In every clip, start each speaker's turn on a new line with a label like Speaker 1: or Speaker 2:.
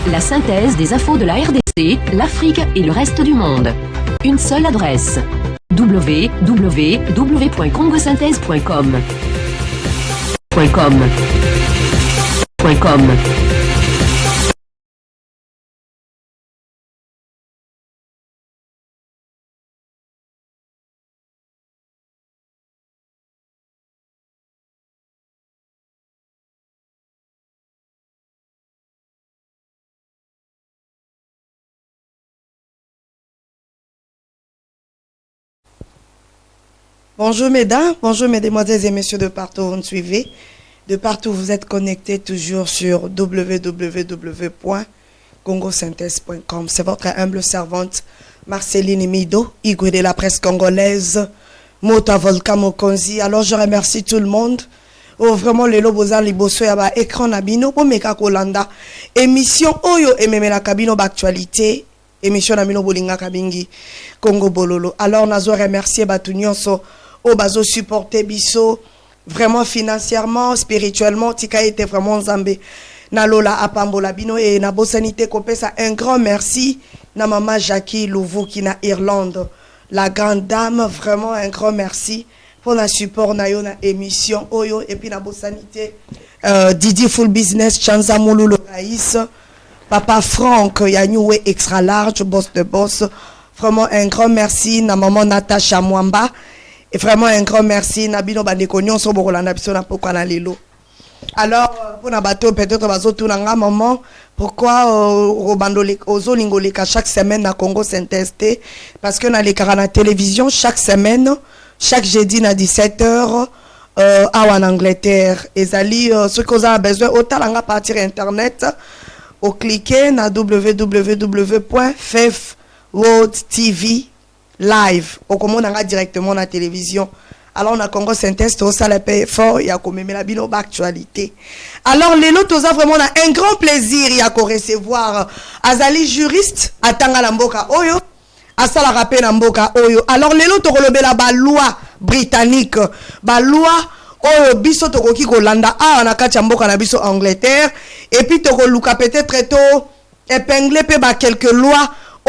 Speaker 1: La synthèse des infos de la RDC, l'Afrique et le reste du monde. Une seule adresse. www.congosynthèse.com.
Speaker 2: Bonjour mesdames, bonjour mesdemoiselles et messieurs de partout où vous nous suivez. De partout vous êtes connectés toujours sur www.congosynthèse.com. C'est votre humble servante Marceline Mido, Igwe de la presse congolaise, Mota Volka Mokonzi. Alors je remercie tout le monde. Oh vraiment les lobozan liboso ya ba écran nabino po meka kolanda émission oyo ememela kabino d'actualité. Émission Namino Bolinga Kabingi Congo Bololo. Alors nazo remercier batu nyonso o bazo supporter biso vraiment financièrement, spirituellement, tika était vraiment Zambé. Na lola apambola bino et na bosanité kopesa un grand merci na maman Jackie Louvu qui na Irlande. La grande dame, vraiment un grand merci pour la support na yo na émission oyo et puis na bosanité Didi Full Business Chanza Moulou Raïs. Papa Franck, Yanyoué extra large, boss de boss. Vraiment un grand merci na maman Natacha Mwamba. Et vraiment un grand merci na bino bandekonyon so bokolanda biso na pokwa na lelo. Alors pour na bateau peut-être bazo tunanga maman pourquoi robandole ozo lingoleka chaque semaine na Congo Synthèse parce que na les na télévision chaque semaine chaque jeudi na 17h en Angleterre ezali ce que vous avez besoin otalanga partir internet au cliquer na www.fefworldtv live au commandanga directement na télévision. Alors on a Congo Synthèse tout ça la paye fort il y a comme la bino actualité. Alors les lots ça vraiment on a un grand plaisir il y a qu'on recevoir azali juriste atanga la mboka oyo asala rappel na mboka oyo. Alors les lots to kolobela ba loi britannique ba loi oyo biso to koki kolanda a na kati mboka na biso Angleterre et puis to koluka peut-être to épingler pe ba quelques lois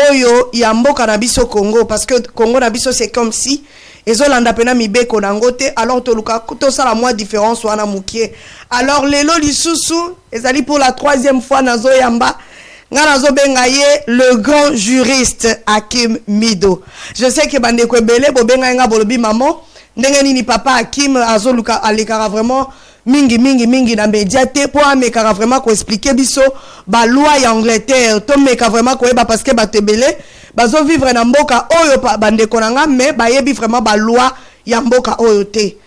Speaker 2: oyo ya mboka na biso Congo parce que Congo na biso c'est comme si ezolanda pena mibeko na ngote alors to luka to sala moi différence wana mukie. Alors lelo lisusu ezali pour la troisième fois nazo yamba nga nazo benga ye le grand juriste Hakim Mido. Je sais que bande ko ebele bo benga nga bolobi maman ndenge nini papa Hakim azoluka alekara vraiment mingi na médiaté pour amekara vraiment ko expliquer biso ba loi ya Angleterre to meka vraiment ko eba parce que ba tebele bazo vivre na mboka oyo pa bande konanga mais ba yebi vraiment ba loi ya mboka oyo te.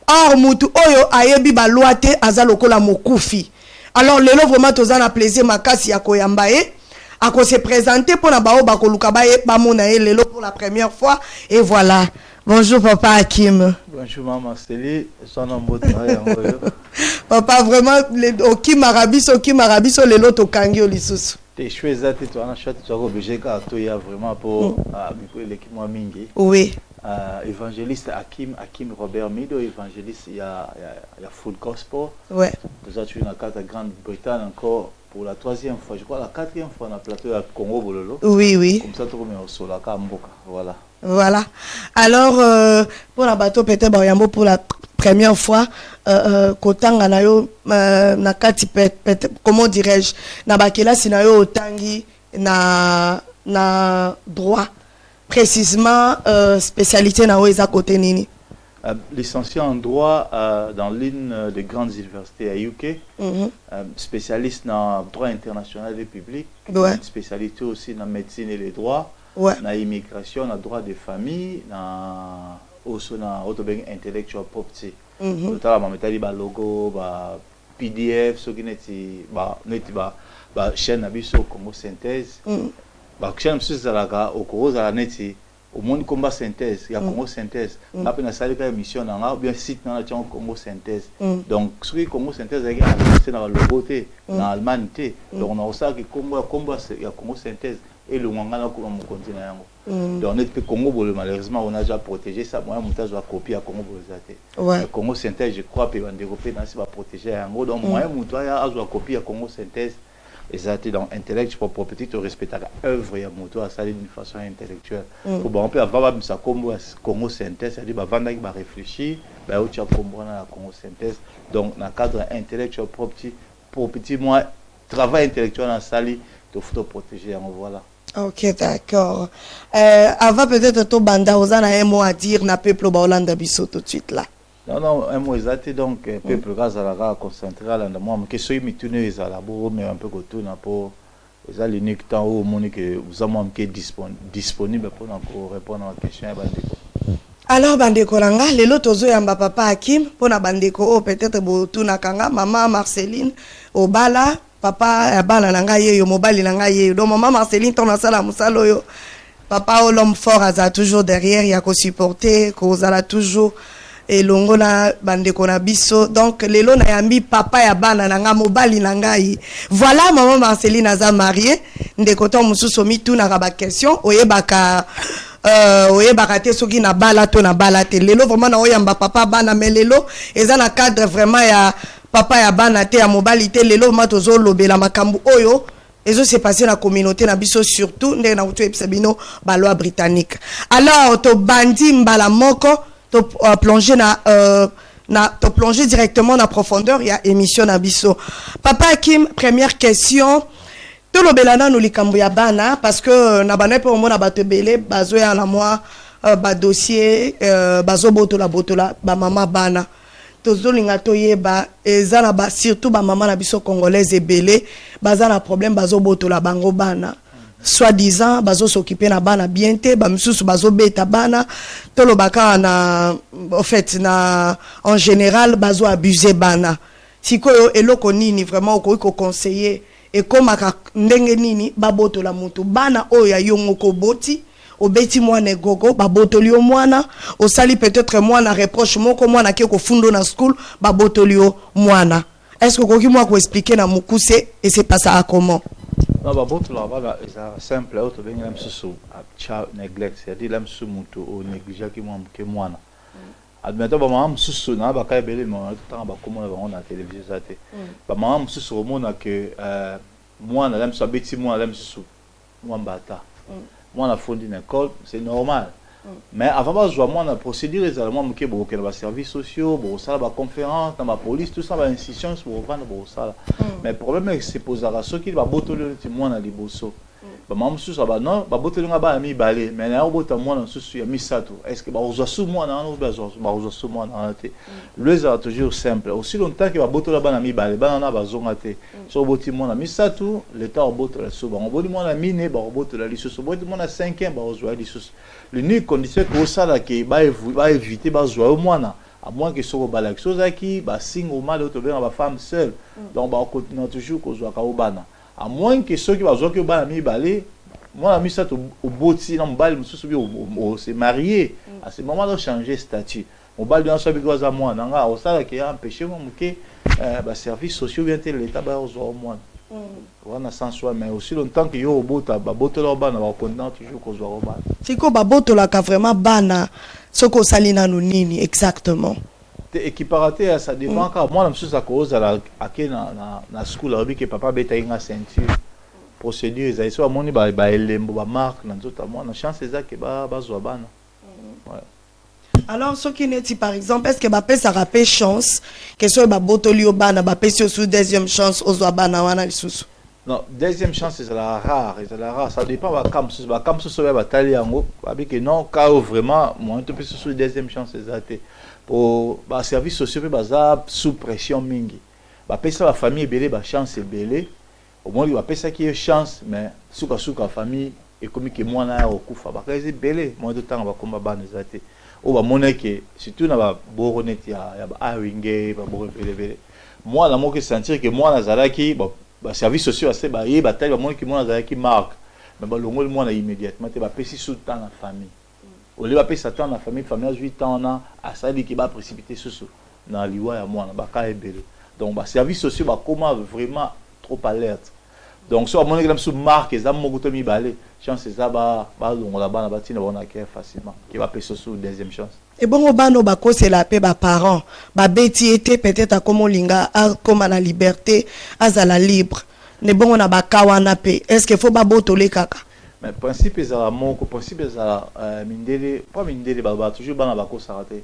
Speaker 2: Or mutu oyo ayebi ba loi te azalokola mokufi. Alors lelo vraiment tozana plaisir makasi ya koyamba e ako se présenter pour na bao ba koluka ba e ba mona e lelo pour la première fois et voilà. Bonjour Papa Hakim.
Speaker 3: Bonjour Maman Célie, son nom
Speaker 2: Papa vraiment Hakim Arabiso les lots au Kangio lisusu.
Speaker 3: T'es choisi tu as acheté tu as obligé car tu y a vraiment pour l'équipe moi mingi.
Speaker 2: Oui.
Speaker 3: Évangéliste Hakim Robert Mido, évangéliste il y a Full Gospel.
Speaker 2: Ouais.
Speaker 3: Nous avons une carte Grande-Bretagne encore pour la troisième fois, je crois la quatrième fois dans le plateau à Congo Bololo.
Speaker 2: Oui.
Speaker 3: Comme ça tu remets au sol à Kamboka, voilà.
Speaker 2: Voilà. Alors, pour la bateau, peut-être, pour la première fois, Kotanga na yo, na kati, comment dirais-je, na bakela sinayo otangi na droit. Précisément, spécialité na oeza côté nini?
Speaker 3: Licencié en droit dans l'une des grandes universités à UK, spécialiste dans le droit international et public, spécialité aussi dans la médecine et les droits.
Speaker 2: Ouais.
Speaker 3: Na immigration, na droit de famille, na aussi na intellectual property. Totala ba metali ba logo, ba PDF, so ki neti ba chaîne na biso Congo Synthèse. Ba chaîne biso zalaka okoro zala neti au monde combat synthèse, ya Congo Synthèse. Na pe na sali ka émission na nga bien site na tia Congo Synthèse. Donc ce qui Congo Synthèse c'est na logo te, na Allemagne te. Donc on a ça que combat ya Congo Synthèse et le Wangana comme mon continent. Donc notre Congo malheureusement on a déjà protégé ça. Moi mon tas doit copier à Congo
Speaker 2: ouais.
Speaker 3: Congo Synthèse je crois peut en développer dans va protéger en gros donc moi mon tas a doit copier à Congo Synthèse exactement dans intellectual property to respecter œuvre ya moto à ça d'une façon intellectuelle pour bon on peut avoir ça comme Congo synthèse c'est-à-dire bah vendre qui va réfléchir bah où tu as comprendre la Congo synthèse donc dans cadre intellectual property moi travail intellectuel dans sali to faut protéger en voilà.
Speaker 2: Ok, d'accord. Avant peut-être ton banda aux un mot à dire na peuple Hollande biso tout de suite là.
Speaker 3: Non, un mot exact donc peuple Gazalara concentré là dans moi que soit mitune les à la mais un peu autour na pour les l'unique temps où mon que vous avez qui disponible pour répondre à la question bandeko.
Speaker 2: Alors bandeko langa lelo tozo yamba papa Hakim pour na bandeko peut-être botu na kanga maman Marceline Obala papa bana nanga ye yo mobali nanga ye donc maman Marceline ton sala musalo yo papa l'homme fort a toujours derrière il y a ko supporter ko zala toujours et longo na bandeko na biso donc lelo na yambi papa ya bana nanga mobali nanga yi voilà maman Marceline aza mariée ndeko to mususu mitu na ba question oyebaka te soki na bala to na bala te lelo vraiment na oyamba papa bana mais lelo eza na cadre vraiment ya papa ya bana te ya mobali te lelo matozo lobela makambu oyo ezo se passer la communauté na biso surtout ndenge na kutu ebisabino balwa britannique alors to bandi mbala moko to plonger to plonger directement na profondeur ya émission na biso papa Hakim première question to lobela na no likambo ya bana parce que na bana pe omona bato belé bazo ya na moi ba dossier bazo botola ba mama bana tozolinga toyeba ezana ba surtout ba mama na biso congolaise ebele baza na problème bazo botola bango bana soi-disant bazo s'occuper na bana bien te ba misusu bazo beta bana tolobaka na en fait na en général bazo abuser bana sikoyo eloko nini vraiment ko conseiller et comme ndenge nini ba botola mutu bana oya yongo ko boti obeti mwana gogo babotoli o mwana osali peut-être mwana reproche moko mwana ke ko fundo na school babotoli o mwana est-ce que koki moi ko expliquer na mukuse et c'est pas ça comment
Speaker 3: non babotola bana c'est simple auto benga même sous child neglect c'est-à-dire même sous mutu o négliger ki mwana admettons ba maman sous na ba ka belé mo tant ba comment on a télévision ça te ba maman sous au mona que mwana même so beti mwana même sous mwambata moi la fondé une école c'est normal mais avant de jouer moi la procédure les allemands me que dans les services sociaux bon ça la conférence dans la police tout ça va institution pour vendre bon ça mais le problème est que c'est poser à ceux qui va botoler moi dans les bosso ba maman sous ça ba non ba botoler ba mi balé mais là au bout moi dans sous ya mi sato est-ce que ba ozo sous moi dans ba ozo sous moi dans té le ça toujours simple aussi longtemps que ba botoler ba na mi balé ba na ba zonga té so boti moi na mi sato l'état au botoler sous ba on boti moi na mine ba au botoler sous boti moi na 5e ba ozo ali sous l'unique condition que ça là qui ba éviter ba zo moi na à moins que so ba la chose qui ba signe au mal auto ba femme seule donc ba continue toujours ko zo ka obana à moins que ceux qui vont jouer que bana mi balé moi la mis ça au boti na mbali mususu bi au se marier à ce moment là changer statut on bal dans ça bi goza moi nanga au ça qui a empêché moi que ba services sociaux bien l'état ba au moi on a sans soi mais aussi longtemps que yo au bota ba botola bana ba content toujours ko zo au bana
Speaker 2: siko ba botola ka vraiment bana soko salina no nini exactement
Speaker 3: équiparaté ça dépend quand moi je suis à cause à la na school là que papa beta inga ceinture procédure ça soit moni ba elembo ba marque na nzota moi na chance ça que ba zo bana ouais
Speaker 2: alors ce qui n'est par exemple est-ce que ba pesa rapé chance que soit ba botoli o bana ba pesa sous deuxième chance au zo bana wana lisusu
Speaker 3: non deuxième chance c'est la rare ça dépend ba comme ça ba tali yango ba que non cas vraiment moi tu peux sous deuxième chance c'est pour ba service sociaux pe baza sous pression mingi ba pesa la famille belé ba chance belé au moins ba pesa qui chance mais suka famille et comme que moi na okufa ba kaze belé moi de temps ba komba bana zate o ba moneke surtout na ba boronet ya ba awinge ba boro belé moi la mo que sentir que moi na zalaki ba service sociaux assez ba ye ba taille ba moneke moi na zalaki marque mais ba longo moi na immédiatement te ba pesi sous temps la famille au lieu de passer dans la famille a 8 ans à ça dit qu'il va précipiter sous dans liwa ya moi ba ka ebele donc ba service sociaux ba comment vraiment trop alerte donc soit mon exemple sous marque ça mo goto mi balé chance ça ba longo là bas na batina on a facilement qui va passer sous deuxième chance
Speaker 2: et bon bano ba ko c'est la paix ba parents ba beti était peut-être à comme linga comme la liberté à la libre ne bon on a bakawana pe est-ce qu'il faut babotole kaka
Speaker 3: mais principe ezala moko principe ezala mindele pas mindele ba toujours bana bako sarate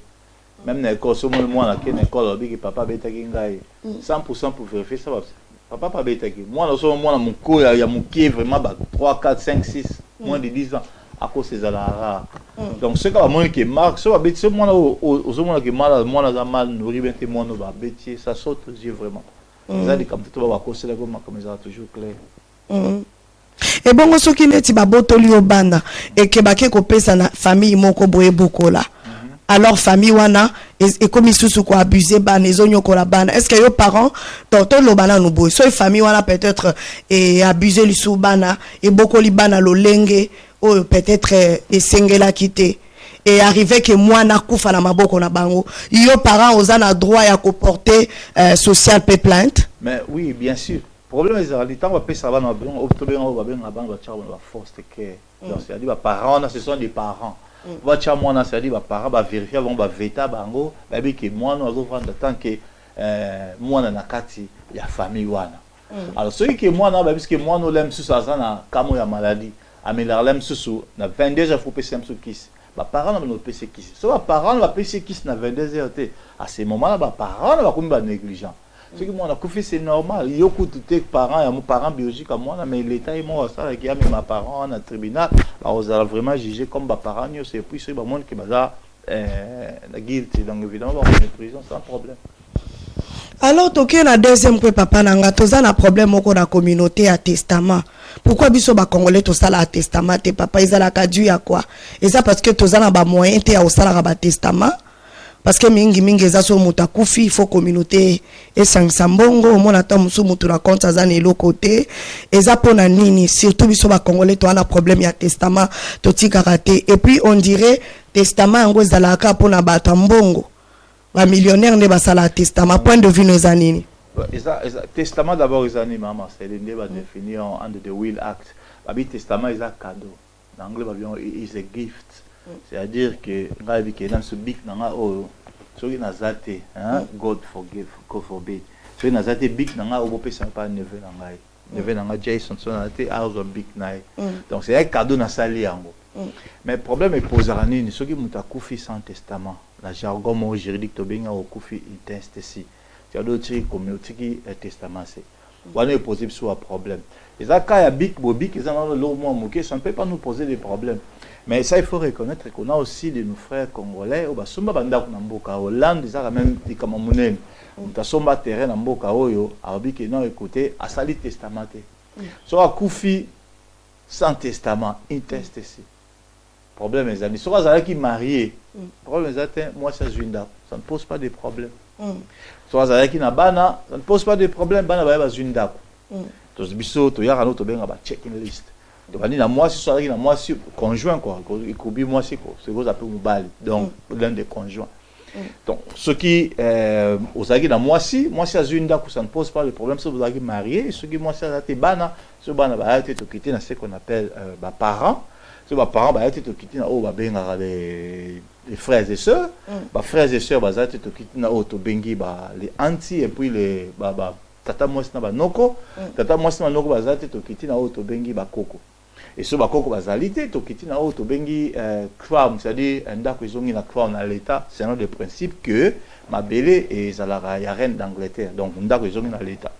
Speaker 3: même na école so moi na ken école biki papa betaki ngai 100% pour vérifier ça papa pas betaki moi na so moi na moko ya mokie vraiment ba 3 4 5 6 moins de 10 ans à cause ces rare donc ce que moi qui marque so ba beti moi na au moi qui mal moi na mal nourri ben te moi no ba beti ça saute aux yeux vraiment ça dit comme tout ba cause là comme ça toujours clair.
Speaker 2: Et bon soki neti babotoli obanda et ke bake kopesa na famille moko boye bokola alors famille wana et comme isusu ko abuser bana ezonyo ko la bana est-ce que yo parents tonton lo bana no boy so famille wana peut-être et abuser lisu bana et bokoli bana lo lenge ou peut-être esengela kité et arrivé que moi na kufa na maboko na bango yo parents ozana droit ya ko porter social pe plainte.
Speaker 3: Mais oui bien sûr. Le problème est que tant que ça va dans la force de cœur. C'est-à-dire les parents, ce sont des parents. C'est-à-dire les parents vont vérifier, vont vérifier, que moi, nous avons tant que moi, dans la famille. Alors, ce qui est moi, parce que moi, nous l'aimons sous ça, comme la maladie. Mais la l'aime sous, na 22 heures, il faut passer sous kiss. Les parents n'ont pas passé kiss. Si les parents n'ont pas passé kiss na 22 heures, à ce moment-là, les parents n'ont pas négligent. Ce que moi, c'est normal. Il y a beaucoup de parents, il y a mon parent biologique à moi, mais l'État est mort, ça, il y a mes parents dans le tribunal. Alors, vous allez vraiment juger comme mes parents, c'est puis c'est le monde qui va la guilty. Donc, évidemment, on va en prison sans problème.
Speaker 2: Alors, toké na deuxième que papa nanga, toza na problème au la communauté à testament. Pourquoi biso ba congolais to sala à testament te papa izala kadu ya quoi? Et ça parce que toza na ba moyen te au sala ba testament. Parce que mingi ezaso mutakufi il faut communauté et sangsambongo mona ta musu mutu raconte ça ne lo côté eza pona nini surtout biso ba congolais to ana problème ya testament to tika raté et puis on dirait testament ngo zalaka pona batambongo ba millionnaire ne basala testament point de vue nos anini
Speaker 3: testament d'abord les années maman c'est le débat définir en the will act babi testament is a cadeau en anglais babion is a gift. C'est-à-dire que dans ce bic nanga o soki nazate hein God forbid soki nazate bic nanga o bopesa pas neveu nanga Jason so nazate house of big night donc c'est un cadeau na sali yango mais problème est posé à nini soki muta kufi sans testament la jargon mo juridique to benga o kufi intestation c'est-à-dire que communauté qui testament c'est on est posé sur un problème et ça quand il y a bic bobic ils ont le moins moqué ça ne peut pas nous poser des problèmes. Mais ça, il faut reconnaître qu'on a aussi de nos frères congolais. Au Basumba Banda Namboka, Hollande, ils ont même des Kamamounen. On a somba terrain Namboka Oyo, Arabi qui non écouté, à Sali testamenté. Soit Koufi sans testament, intesté. Problème est amis. Soit Zala qui marié. Problème est atteint, moi ça Zunda. Ça ne pose pas de problème. Soit Zala qui n'a bana, ça ne pose pas de problème. Bana ba Zunda. Donc biso to yara no to benga ba checking list. Donc, moi, si soirée, moi, si conjoint, quoi. Il moi, c'est quoi. C'est quoi, ça peut me baler. Donc, l'un des conjoints. Donc, ce qui, aux agues, moi, si à une date, ça ne pose pas le problème, si vous avez marié, ce qui, moi, si à la bana, ce bana, va être quitté dans ce qu'on appelle, parents. Ce parents, va être quitté dans, les frères et sœurs. Frères et sœurs, va être quitté dans, les aunties, et puis les, tata moi, c'est noko. Tata moi, c'est noko, va être quitté dans, koko. Et ce bakoko bazalité to kiti na auto bengi crown c'est-à-dire ndako izongi na crown à l'état c'est un des principes que mabele et zalara ya reine d'Angleterre donc ndako izongi na l'état.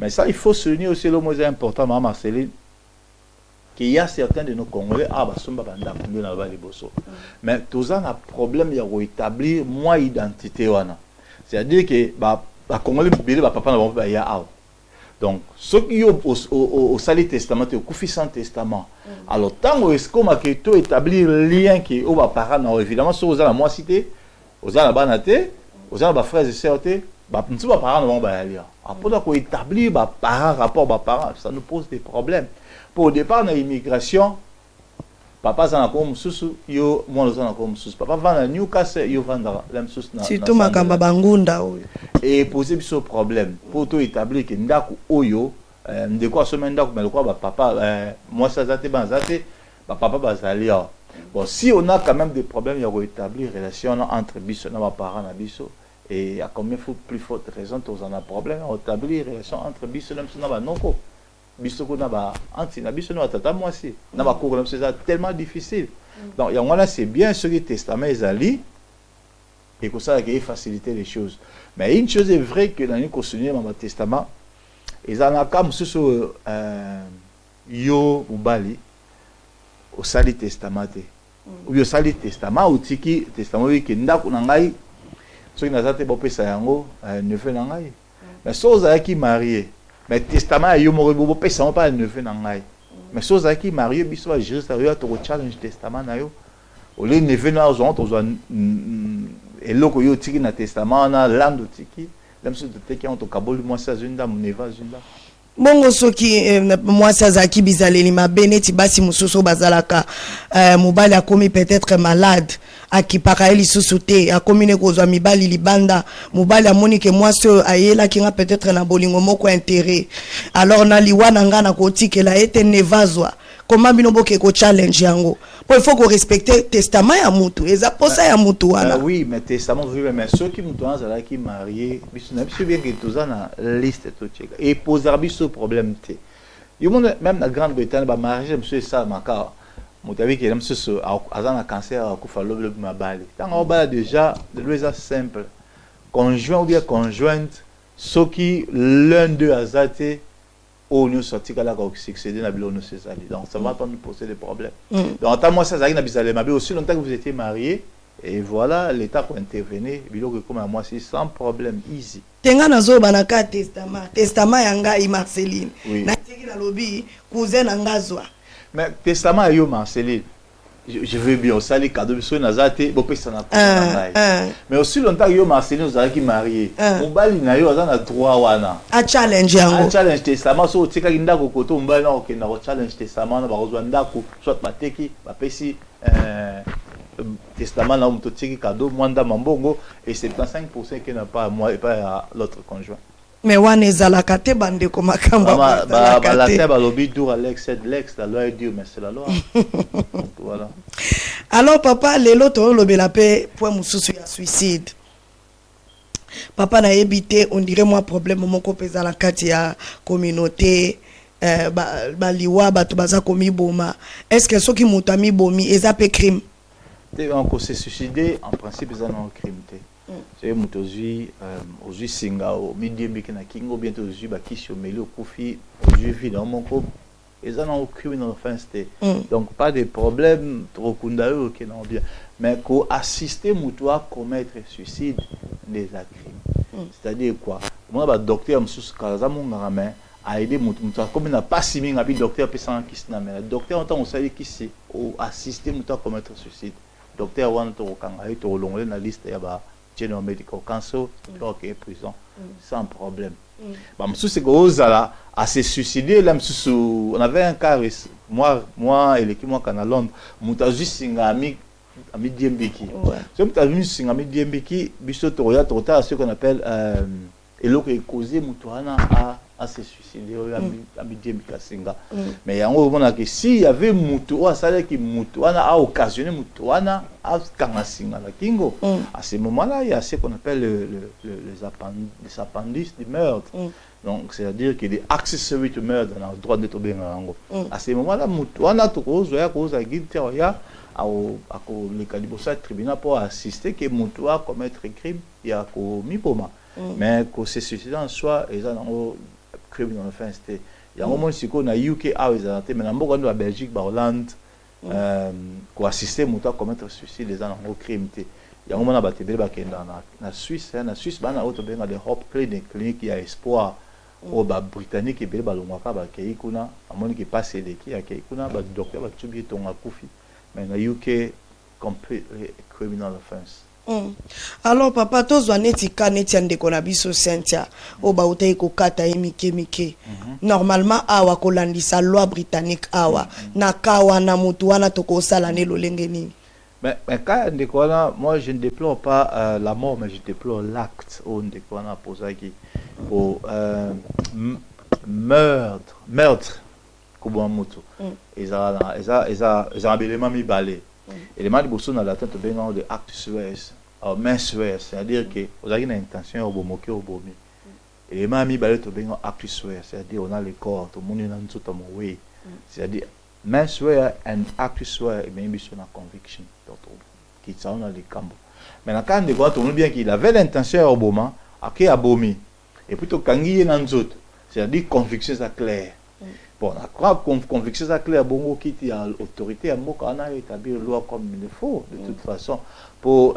Speaker 3: Mais ça il faut souligner aussi le mot important maman Marceline qu'il y a certains de nos Congolais basomba bandako ndio na ba liboso. Mais tous un problème ya rétablir moi identité wana. C'est-à-dire que ba Congolais bele ba papa na ba ya out. Donc, ceux qui ont au Sali Testament, au Koufi sans Testament, alors, tant est-ce qu'on a établir le lien qui est au parent, évidemment, ceux aux moi cité, aux la banaté, aux frères et sœurs, nous pas parents, on va aller. Après, qu'on établir parents, rapport parents, ça nous pose des problèmes. Pour au départ, dans l'immigration, papa s'en a comme sous, yo, moi, nous en a comme sous. Papa vend à Newcastle, yo vend à l'Amsous.
Speaker 2: Surtout Makamba Bangunda, oui.
Speaker 3: Et poser ce problème pour tout établir que ndaku oyo de quoi semaine ndaku mais quoi papa moi ça zate banzate papa bazalia bon si on a quand même des problèmes il y a établir relation entre biso na parents na biso et à combien faut plus forte raison tous en a problème à établir relation entre biso na noko bisoko na ba anti na biso na tata moi si na ba cours c'est tellement difficile donc il y a c'est bien ce qui testament ezali et que ça qui faciliter les choses mais une chose est vraie que dans une continuer dans le testament ezalaka mususu yo mobali au sali testament ou yo sali testament ou tiki testament wi ke ndako na ngai soki nazate bopesa yango neveu na ngai mais so ozalaki marié mais testament yo moko bopesa yango pa neveu na ngai mais so ozalaki marié biso ba juriste yo to challenge testament na yo ole neveu na ozon to eloko yo tiki na testament na lando tiki lemso te teki on to kaboli moi sa zunda muneva zunda
Speaker 2: bongo soki mwasi azalaki bizaleli mabe neti basi mosusu bazalaka mobali akomi peut-être malade akipaka ye lisusu te akomi ne kozwa mibali libanda mobali amoni ke mwasi oyo ayelaki nga peut-être na bolingo moko intérêt alors na liwa na nga na kotikela ete nevazwa comment bino boke ko challenge yango po il faut ko respecter testament ya mutu eza posa ya mutu wana
Speaker 3: oui mais testament oui mais ceux qui mutu azala ki marié biso na biso bien que toza na liste to cheka et poser biso problème te yo même na Grande-Bretagne ba mariage monsieur ça maka mutu avec que monsieur azana cancer akufa lobe mabali tanga obala déjà de loisa simple conjoint ou bien conjointe ceux qui l'un d'eux azate ou nous sortis là quand succéder na bilo nous c'est ali donc ça va pas nous poser des problèmes donc tant moi ça ça na bizalé mais aussi longtemps que vous étiez mariés et voilà l'état pour intervenir bilo que comme moi c'est sans problème easy
Speaker 2: tenga nazo banaka testament yanga i Marceline na tiki na lobby cousin ngazwa
Speaker 3: mais testament yo Marceline je veux bien ça les cadeaux sur nazate bo pesa na mais aussi longtemps yo Marceline vous avez qui marié mobali na yo azana droit wana
Speaker 2: a challenge yango
Speaker 3: a challenge testament so tika ndako koto mobali na okenda ko challenge testament na bazwa ndako soit bateki bapesi testament na mto tiki cadeau mwanda mambongo et 75% qui n'a pas moi et pas à l'autre conjoint
Speaker 2: mais wana ezalaka te bande ko makamba
Speaker 3: la table lobby dur Alex la loi est dure mais c'est la loi donc voilà
Speaker 2: alors papa lelo to lobela pe point mususu ya suicide papa na ebité on dirait moi problème moko pesa la kati ya communauté baliwa bato baza komi boma est-ce que soki moto ami bomi eza pe crime
Speaker 3: on se suicider en principe c'est un crime te c'est moto ozui singa o midiembi na kingo bientôt ozui bakisi o meli okufi ozui vie dans mon couple ils ont un criminal offense donc pas de problème trop kundayo que non bien mais ko assister moto à commettre suicide des crimes c'est-à-dire quoi moi ba docteur msus kaza monga mais a aider moto comme na pas si minga bi docteur pesant kisna mais docteur entend on sait qui c'est ou assister moto à commettre suicide docteur wana to kanga to longole na liste ya ba general medical council ok prison sans problème bah monsieur c'est gozala à se suicider là monsieur on avait un cas moi et l'équipe moi quand à Londres mutazu singa ami Diembeki c'est mutazu singa ami Diembeki biso to ya to ta ce qu'on appelle eloko e causer mutuana à se suicider ami Diembeki singa mais yango on a que si y avait mutu ça veut dire que mutuana a occasionné mutuana à kanga singa la kingo à ce moment-là il y a ce qu'on appelle les appendices du meurtre donc c'est-à-dire qu'il est accessory to murder dans le droit de tomber à ce moment-là mutuana to ya cause guilty ya au le calibre tribunal pour assister que mutua commettre crime il y a commis poma mais que c'est suicide en soi et ça dans criminal offense il y a un moment si qu'on a UK a mais na mboka de la Belgique ba Hollande ko assister mutua commettre suicide les gens en crime il y a un moment ba tebele ba kenda na Suisse bana auto benga de Hope clinique il y a espoir au ba britannique et ba longaka ba keikuna amoni ki passe les qui a keikuna ba docteur ba tubi tonga kufi mais na UK completely criminal offense.
Speaker 2: Alors papa tozwa neti ka neti andeko na biso Cynthia o ba utai ko kata mike normalement awa ko landisa loi britannique awa na kawa na mutu wana toko sala ne lolenge nini
Speaker 3: mais quand ndeko wana moi je ne déplore pas la mort mais je déplore l'acte au ndeko wana posaki au meurtre kubo mutu eza abelema mibale élément de bosso na la tête benga de acte suez main suez c'est-à-dire que vous avez une intention au bomoki au bomi Et les mamies balé to bengo actus-wear, c'est-à-dire on a le corps, tout le monde est dans tout mon way. C'est-à-dire menswear and actus-wear et même sur la conviction qui sont dans les camps. Maintenant quand on voit tout le monde bien qu'il avait l'intention au moment, après abomi. Et plutôt quand il est dans tout, c'est-à-dire conviction ça clair. Bon, la conviction ça clair bon qui est à l'autorité à moi on a établi la loi comme il faut de toute façon pour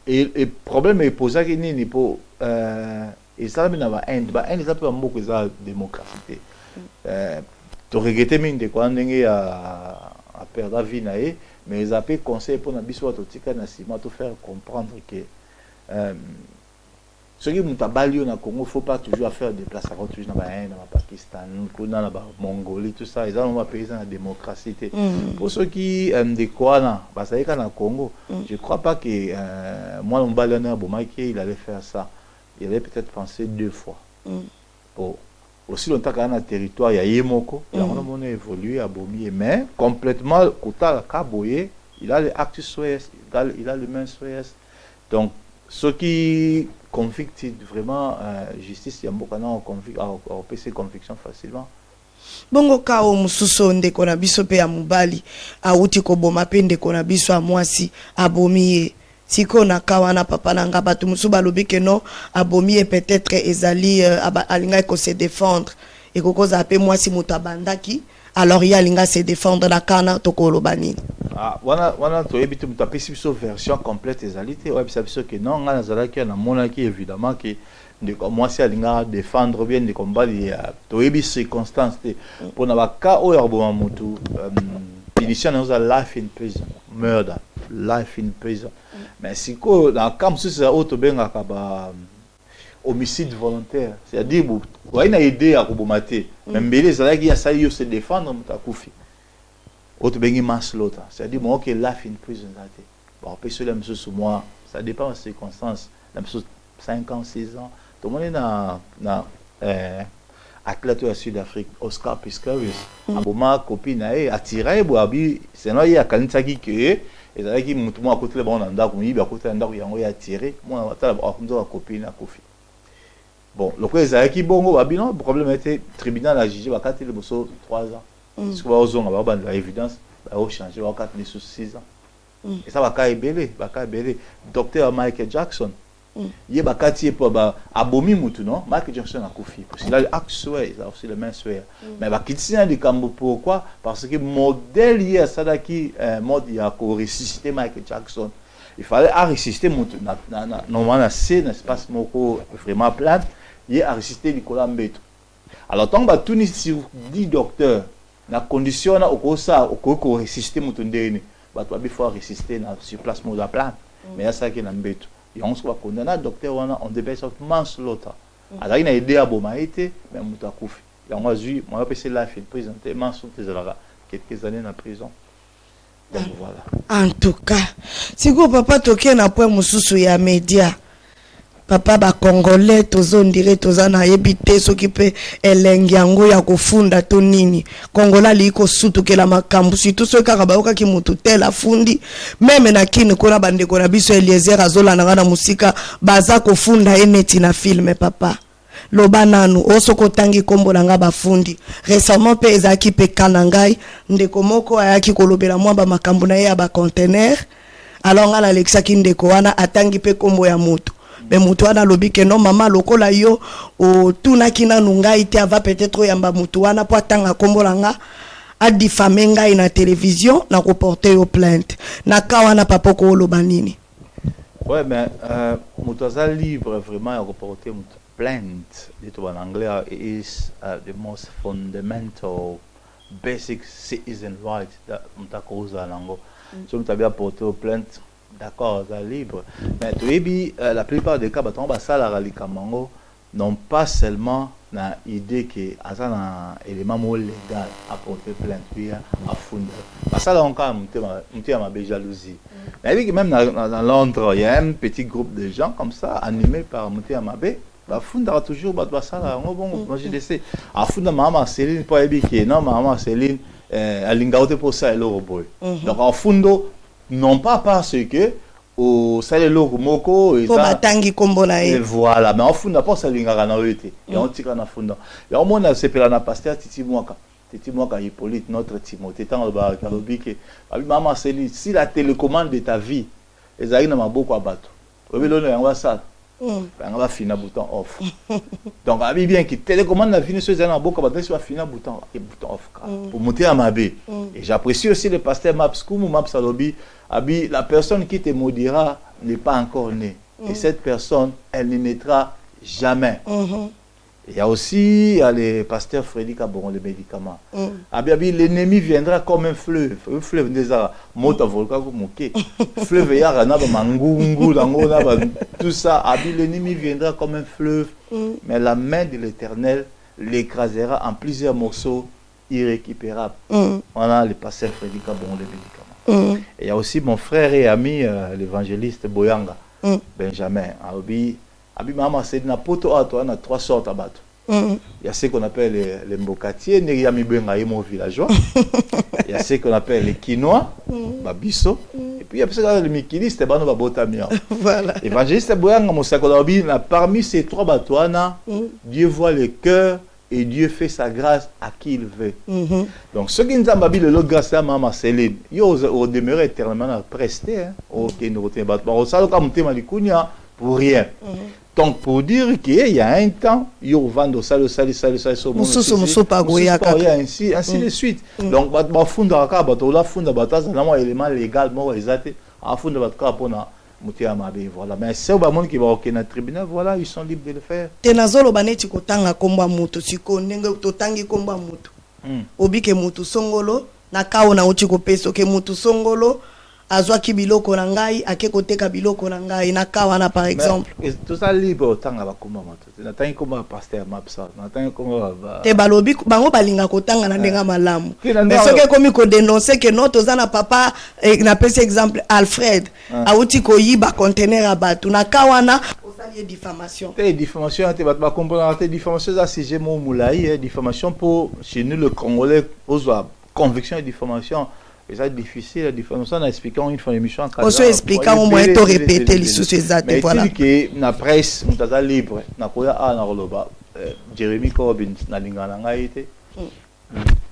Speaker 3: et problème est posé qu'il n'est pour et ça mais na ba end ça peut beaucoup ça démocratie tu regrettes même de quoi ndenge à perdre la vie naé mais ils appellent conseil pour na biso to tika na sima to faire comprendre que ce qui est balio na Congo faut pas toujours faire des places à toujours na ba Inde na Pakistan kuna na ba Mongolie tout ça ils ont un pays dans la démocratie pour ceux qui de quoi na ba ça na Congo je crois pas que moi mon balionnaire Bomaki il allait faire ça il avait peut-être pensé 2 fois pour aussi longtemps qu'on a un territoire il y a Yemoko il a évolué à Bomi mais complètement Kota Kaboye il a les actes SOS il a le main SOS donc ce qui convict vraiment justice il y a beaucoup de convict à PC conviction facilement
Speaker 2: bongo kao mususu ndeko na biso pe ya mubali auti ko boma pe ndeko na biso a mwasi abomi siko na kawana papa na nga batu musu balobi ke no abomi peut-être ezali alinga ko se défendre et kokoza pe mwasi mutu abandaki alors il alinga se défendre na kana tokolo banini
Speaker 3: wana to yebi tu tapisi biso version complète ezalité ouais bisa biso que non nga nazalaki na monaki évidemment que de mwasi alinga défendre bien de combat to yebi circonstances pour na ba ka o yarbo mutu punition dans life in prison murder life in prison mais si ko dans camp c'est auto benga ka ba homicide volontaire c'est-à-dire ouais une idée à kubomate mais mbele zalaki ya sali yo se défendre mutakufi auto bengi manslaughter c'est-à-dire moi que life in prison zate bon peut se la monsieur sous moi ça dépend des circonstances la monsieur 5 ans 6 ans tout le monde est na athlète de Sud-Afrique Oscar Pistorius aboma copine a attiré boabi c'est non il y a kanitsaki que et ça qui mutu mo à côté le bon ndako yibi à côté ndako yango ya attiré moi atala akumzo copine à kofi bon le quoi ça qui bongo babi non problème était tribunal a jugé bakati le bosso 3 ans ce qu'on va ozonga ba bande évidence ba o changer ba 4 sous 6 ans et ça va ka ebele docteur Michael Jackson il bakati pour ba abomi mutu non Michael Jackson a kofi parce qu'il a l'acte souhait il a aussi le main souhait mais bakiti na de kambo pourquoi parce que modèle hier ça qui mode il a ko ressusciter Michael Jackson il fallait ressusciter mutu normalement c'est un espace moko vraiment plat il a ressuscité Nicolas Mbeto alors tant ba tout ni si dit docteur na condition na okosa okoko ressusciter mutu ndeni ba to faut ressusciter na sur place mode plat mais ça qui na Mbeto et on se va condamner docteur on débesse of manslaughter alors il a aidé à Bomaïté mais mutu akufi et on a vu moi PC là fait présenter manslaughter quelques années en prison donc voilà
Speaker 2: en tout cas si go papa toke na point mususu ya média papa ba congolais tozondire tozana yebite soki pe elengi yango ya kofunda to nini kongola liko sutukela makambu surtout soki kaka bayoka ki mutu tela fundi meme na kini kona bandeko na biso Eliezer azola na musika baza kofunda eneti na filme papa loba nanu osoko tangi kombo na nga bafundi récemment pe ezaki pe kanangai ndeko moko ayaki kolobela mwa ba makambu na ye ya ba conteneur alors nga na Alexa ndeko wana atangi pe kombo ya mutu mais mutu wana lobi ke non mama lokola yo o tuna kina nungai te ava peut-être yamba mutu wana po atanga kombo na nga a diffamer ngai na télévision na ko porter yo plainte na kawana papa ko loba nini
Speaker 3: ouais mais mutu za libre vraiment ya ko porter mutu plainte dit en anglais is the most fundamental basic citizen right that mutakoza nango so mutabia porter plainte d'accord ça libre mais tu la plupart des cas baton ba sala ralikamango non pas seulement na idée que azana élément légal à porter plainte puis à fondre basala encore monter ma jalousie mais oui même dans Londres il y a un petit groupe de gens comme ça animés par monter à Mabé ba fondra toujours ba basala bon moi je laissé à fondre maman Céline pas ébiqué non maman Céline alingaote pour ça et le boy donc en fondo non pas parce que au salelo moko
Speaker 2: po batangi kombo na
Speaker 3: et
Speaker 2: ye
Speaker 3: voilà mais en funda pas ça lingaka na yote et on tika na funda et on mona sepela na pasteur Titi Mwaka Hippolyte notre Timothée tant ba kalobi ke abi mama Céline si la télécommande de ta vie ezali na maboko ya bato obelo na yango ça on va finir bouton off donc abi bien que télécommande na vie so ezali na maboko ya bato si va finir bouton off pour monter à ma baie et j'apprécie aussi le pasteur Maps Kumu Maps Alobi abi la personne qui te maudira n'est pas encore née et cette personne elle ne naîtra jamais. Il y a aussi le pasteur Frédéric Aboron, les médicaments. Abi l'ennemi viendra comme un fleuve déjà mota volcan comme moké fleuve ya na ba mangungu tout ça abi l'ennemi viendra comme un fleuve mais la main de l'Éternel l'écrasera en plusieurs morceaux irrécupérables. Voilà le pasteur Frédéric Aboron, les médicaments. Et il y a aussi mon frère et ami l'évangéliste Boyanga Benjamin abi mama c'est na poto a toi na 3 sortes à battre. Il y a ce qu'on appelle les mbokatiers, il y a mon villageois. Il y a ce qu'on appelle les quinois, babiso. Et puis il y a ce qu'on appelle les mikilistes, bano babotamia. Voilà. Évangéliste Boyanga Mosakodabi, parmi ces 3 batoana, Dieu voit le cœur et Dieu fait sa grâce à qui il veut. Donc ceux qui nous ont babi le lot grâce à maman Céline, ils ont demeuré éternellement à prester, au Kénoté Batman. Au salon comme thème Likunia pour rien. Donc pour dire qu'il y a un temps, il y a vendre ça, ainsi de suite. Donc funda ka batola funda bataza na mo élément légal mo exact a funda batka pona mutia mabe voilà mais c'est ba monde qui va au tribunal voilà ils sont libres de le faire.
Speaker 2: Tenazolo baneti kotanga komba mutu siko ndenge totangi komba mutu. Obike mutu songolo na kao na uchi kopeso ke mutu songolo azwaki biloko na ngai akekoteka biloko na ngai na kawana par exemple
Speaker 3: tout ça libre tanga bakoma moto na tangi koma pasteur Mapsa na tangi koma
Speaker 2: te balobi bango balinga kotanga na ndenga malamu mais soki komi ko dénoncer que notre zana papa na pesi exemple Alfred auti ko yiba conteneur à batu na kawana osali diffamation
Speaker 3: te diffamation te ba comprendre te diffamation ça si j'ai mon moulai diffamation pour chez nous le Congolais aux conviction et diffamation. Et ça difficile, la diffamation, on a expliqué une fois l'émission.
Speaker 2: On se explique au moins de répéter les sous-exacts.
Speaker 3: Mais voilà. Que la presse, on est libre. On a Jérémy Corbyn, on a l'ingénieur,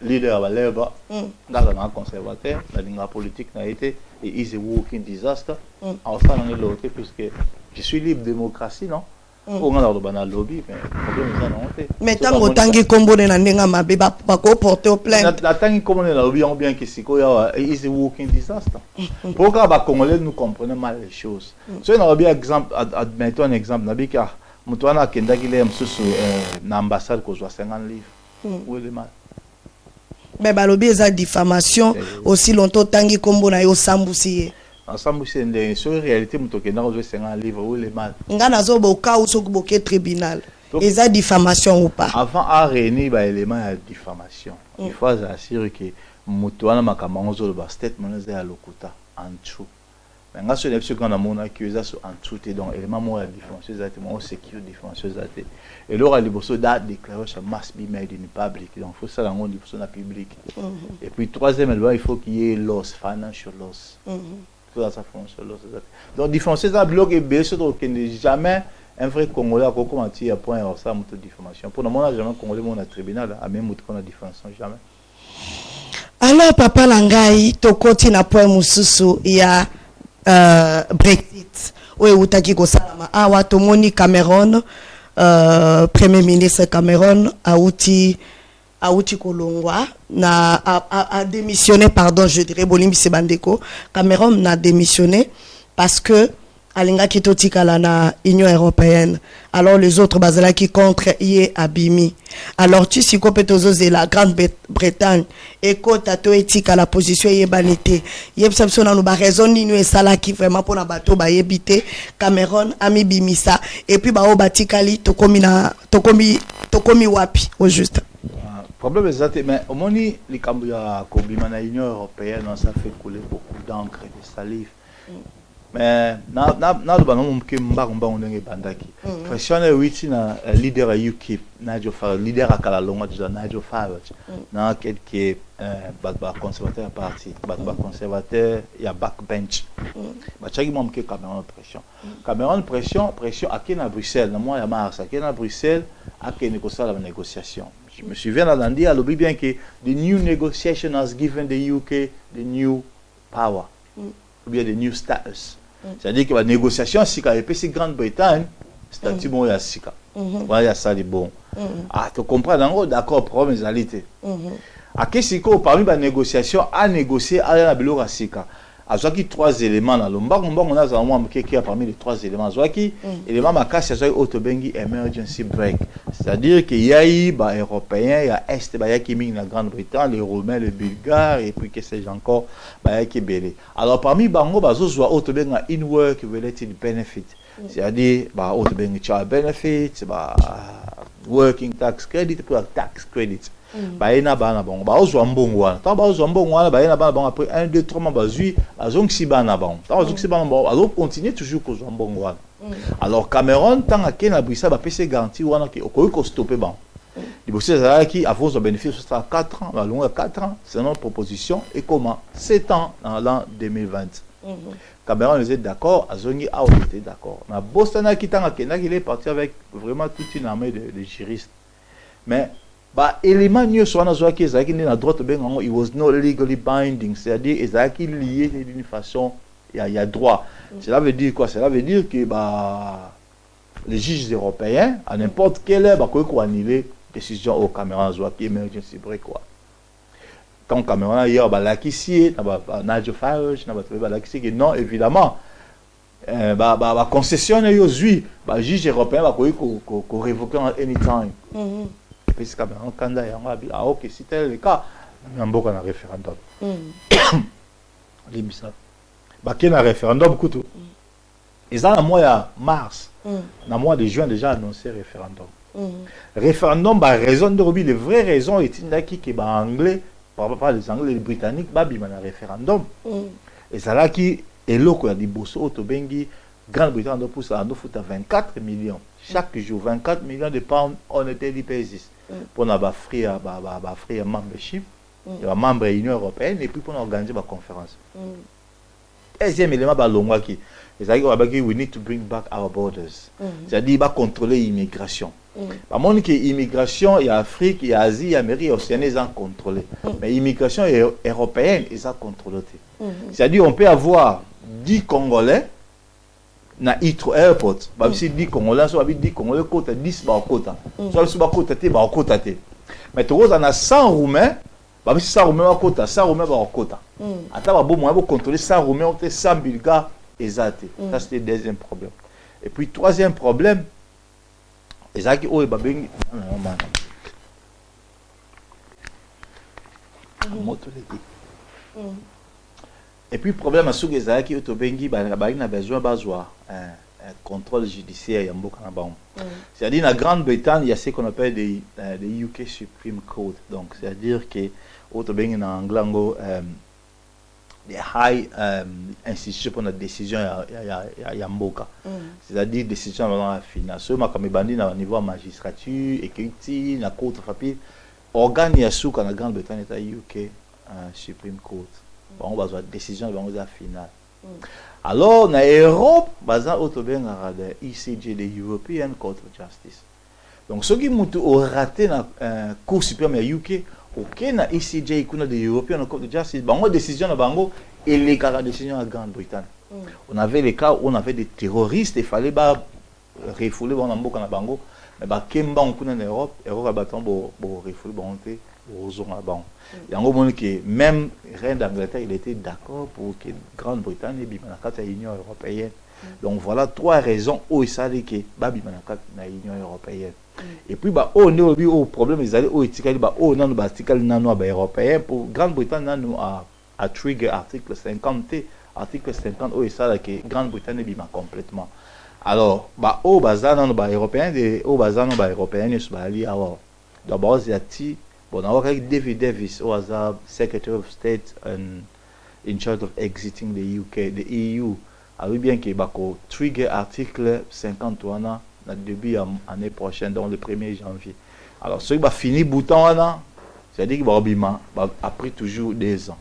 Speaker 3: leader de l'Erba, on a conservateur, on a politique, on a été, et is a walking disaster. En ça, on est l'autre, puisque je suis libre démocratie, non? On a le lobby, mais
Speaker 2: tant que combo na ndenga mabe ba ko porter plainte
Speaker 3: la tangi comme le lobby on bien que c'est quoi is a walking disaster. Pourquoi ba congolais nous comprenons mal les choses. So on a bien exemple admettons un exemple na bika mutwana kenda kile msusu na ambassade ko 50 livres. Où est le mal?
Speaker 2: Mais ba lobby eza diffamation aussi longtemps tangi combo na yo sambusi.
Speaker 3: Ensemble c'est une réalité mutoke na ko 50 livres où est le mal?
Speaker 2: Ngana zo boka ou so boké tribunal. Ils ont diffamation ou pas?
Speaker 3: Avant à réunir les éléments de diffamation, il faut assurer que Moutouana Makamanzo le statement est à l'okuta en dessous. Mais quand on a vu qu'on a mon accusé en dessous, donc élément de diffamation, exactement, sécurité diffamation. Et là, il y a des déclarations must be made in public. Donc il faut ça dans le public. Et puis troisième élément, il faut qu'il y ait loss, financial loss. Tout ça, financial loss. Donc diffamation, c'est un bloc et bien sûr qu'il n'est jamais un vrai Congolais a commenté à point à ça de diffamation. Pour le moment, jamais Congolais mon tribunal a même qu'on a diffamation jamais.
Speaker 2: Alors papa Langai tokoti na point mususu ya Brexit. Oye utaki ko salama awa tomoni Cameroun premier ministre Cameroun auti kolongwa na a démissionné pardon je dirais Bolimbi Sebandeko Cameroun n'a démissionné parce que alinga kitotikala na Union européenne alors les autres bazala qui contre yé abimi alors tu si kopetozo la Grande-Bretagne et kota to etika la position yé banité yé psapso na no ba raison ni no sala qui vraiment pour na bato ba yebité Cameroun ami bimisa et puis ba o batikali to komi wapi au juste
Speaker 3: problème exact mais au moni les Cambodgiens kobima na Union européenne ça fait couler beaucoup d'encre et de salive. mais na ba no mke mba ndenge bandaki pression witi na leader UKIP Nigel Farage leader akala longa de Nigel Farage na quelques ba conservateur parti ba conservateur ya backbench ba chaki mo mke Cameroun pression akena Bruxelles na mois ya mars akena Bruxelles akena ko sala négociation. Je me souviens là dans dire lobby bien que the new negotiation has given the UK the new power ou bien the new status. C'est-à-dire que la négociation si ka epesi Grande-Bretagne statut bon ya sika. Voilà ça les bon. Ah tu comprends d'accord problème ezalité. À kesiko parmi la négociation à négocier à la biloko sika. Azwaki 3 éléments dans le mbongo on a za moi qui parmi les 3 éléments azwaki élément makasi azwaki autobengi emergency break, c'est-à-dire qu'il y a eu ba européens il y a est ba yaki mingi na Grande-Bretagne les Roumains les Bulgares et puis que sais-je encore ba yaki belé. Alors parmi bango bazozwa autobenga in work related benefit, c'est-à-dire ba autobengi child benefit ba working tax credit pour tax credit. Baena bana bon ba ozwa mbongo wana ta ba ozwa mbongo wana baena bana bon après 1 2 3 mois bazui azong si bana bon ta azong si bana bon alors continuer toujours ko ozwa mbongo wana. Alors Cameroun tant que na brisa ba PC garantie wana ki okoyi ko stopper bon liboso za ki avons un bénéfice sera 4 ans la longue 4 ans c'est notre proposition et comment 7 ans dans l'an 2020. Cameroun était d'accord azongi a été d'accord na Boston qui tant que il est parti avec vraiment toute une armée de juristes mais bah élément mieux soit na zoaki ezaki na droite bengango it was not legally binding, c'est-à-dire ezaki lié d'une façon il y a droit. Cela veut dire quoi? Cela veut dire que bah les juges européens à n'importe quelle heure bah quoi annuler décision au Cameroun zoaki emergency break quoi. Quand Cameroun hier bah la ici na Nigel Farage na ba la ici que non évidemment bah concession yo zui bah juge européen bah ko révoquer anytime. Parce que Cameroun kanda yango abi ah OK si tel le cas mboka na référendum libisa ba na référendum kutu eza na mois ya mars na mois de juin déjà annoncé référendum référendum ba raison de robi les vraies raisons etindaki ke ba anglais par les anglais les britanniques ba bima na référendum ezala ki eloko ya liboso otobengi Grande-Bretagne pour ça nous fout à 24 millions chaque jour 24 millions de pounds on était l'IPSIS pour na ba free membership ya membre de l'Union européenne et puis pour organiser la conférence. Deuxième élément ba longwaki c'est-à-dire we need to bring back our borders, c'est-à-dire ba contrôler l'immigration. Ba monde que immigration il y a Afrique, il y a Asie, il y a Amérique, il y a Océanie ils ont contrôlé. Mais immigration européenne ils ont contrôlé. C'est-à-dire on peut avoir 10 Congolais na Heathrow Airport ba si 10 Congolais so ba 10 Congolais kota 10 ba kota so so ba kota te ba kota te mais to na 100 Roumains ba si 100 Roumains ba kota 100 Roumains ba kota ata ba bo mo ba contrôler 100 Roumains ou 100 Bulgares exact. Ça c'était le deuxième problème. Et puis troisième problème ezaki o ba bengi moto le et puis problème à sous ezaki o to bengi ba na besoin bazwa un contrôle judiciaire ya mboka na bango. C'est-à-dire la Grande-Bretagne il y a ce qu'on appelle des UK Supreme Court, donc c'est-à-dire que o to bengi na anglango des high institutions pour la décision ya mboka, c'est-à-dire décision dans la finale so makami bandi na niveau magistrature equity na court of appeal organe ya suka na Grande-Bretagne est UK Supreme Court. On va avoir décision dans la finale. Alors, dans l'Europe, baza autobenga rada ECJ, the European Court of Justice. Donc, ceux qui ont raté la Cour suprême à UK, aucun na ECJ kuna the European Court of Justice, bango décision na bango et les cas de décision à Grande-Bretagne. On avait les cas où on avait des terroristes, il fallait ba refouler bon mboka na bango, mais ba kemba on kuna en Europe, Europe ba tombo bo refouler bonté aux na bango. Il y a un moment que même reine d'Angleterre il était d'accord pour que Grande-Bretagne bimana l'Union européenne. Donc voilà trois raisons où il s'agit que babimana na l'Union européenne. Et puis bah on est au problème ils allaient au étiquette bah on nan ba article nano ba européen pour Grande-Bretagne nano à trigger article 50 article 50 où il s'agit que Grande-Bretagne bima complètement. Alors bah au bazan ba européen de au bazan ba européen ne ba ali alors d'abord il y a bon, on a David Davis, who was Secretary of State and in charge of exiting the UK, the EU, oui bien que bako trigger article 50 wana na début année prochaine donc le 1er janvier. Alors ce qui va finir bouton wana, c'est-à-dire qu'il va obima après toujours 2 ans.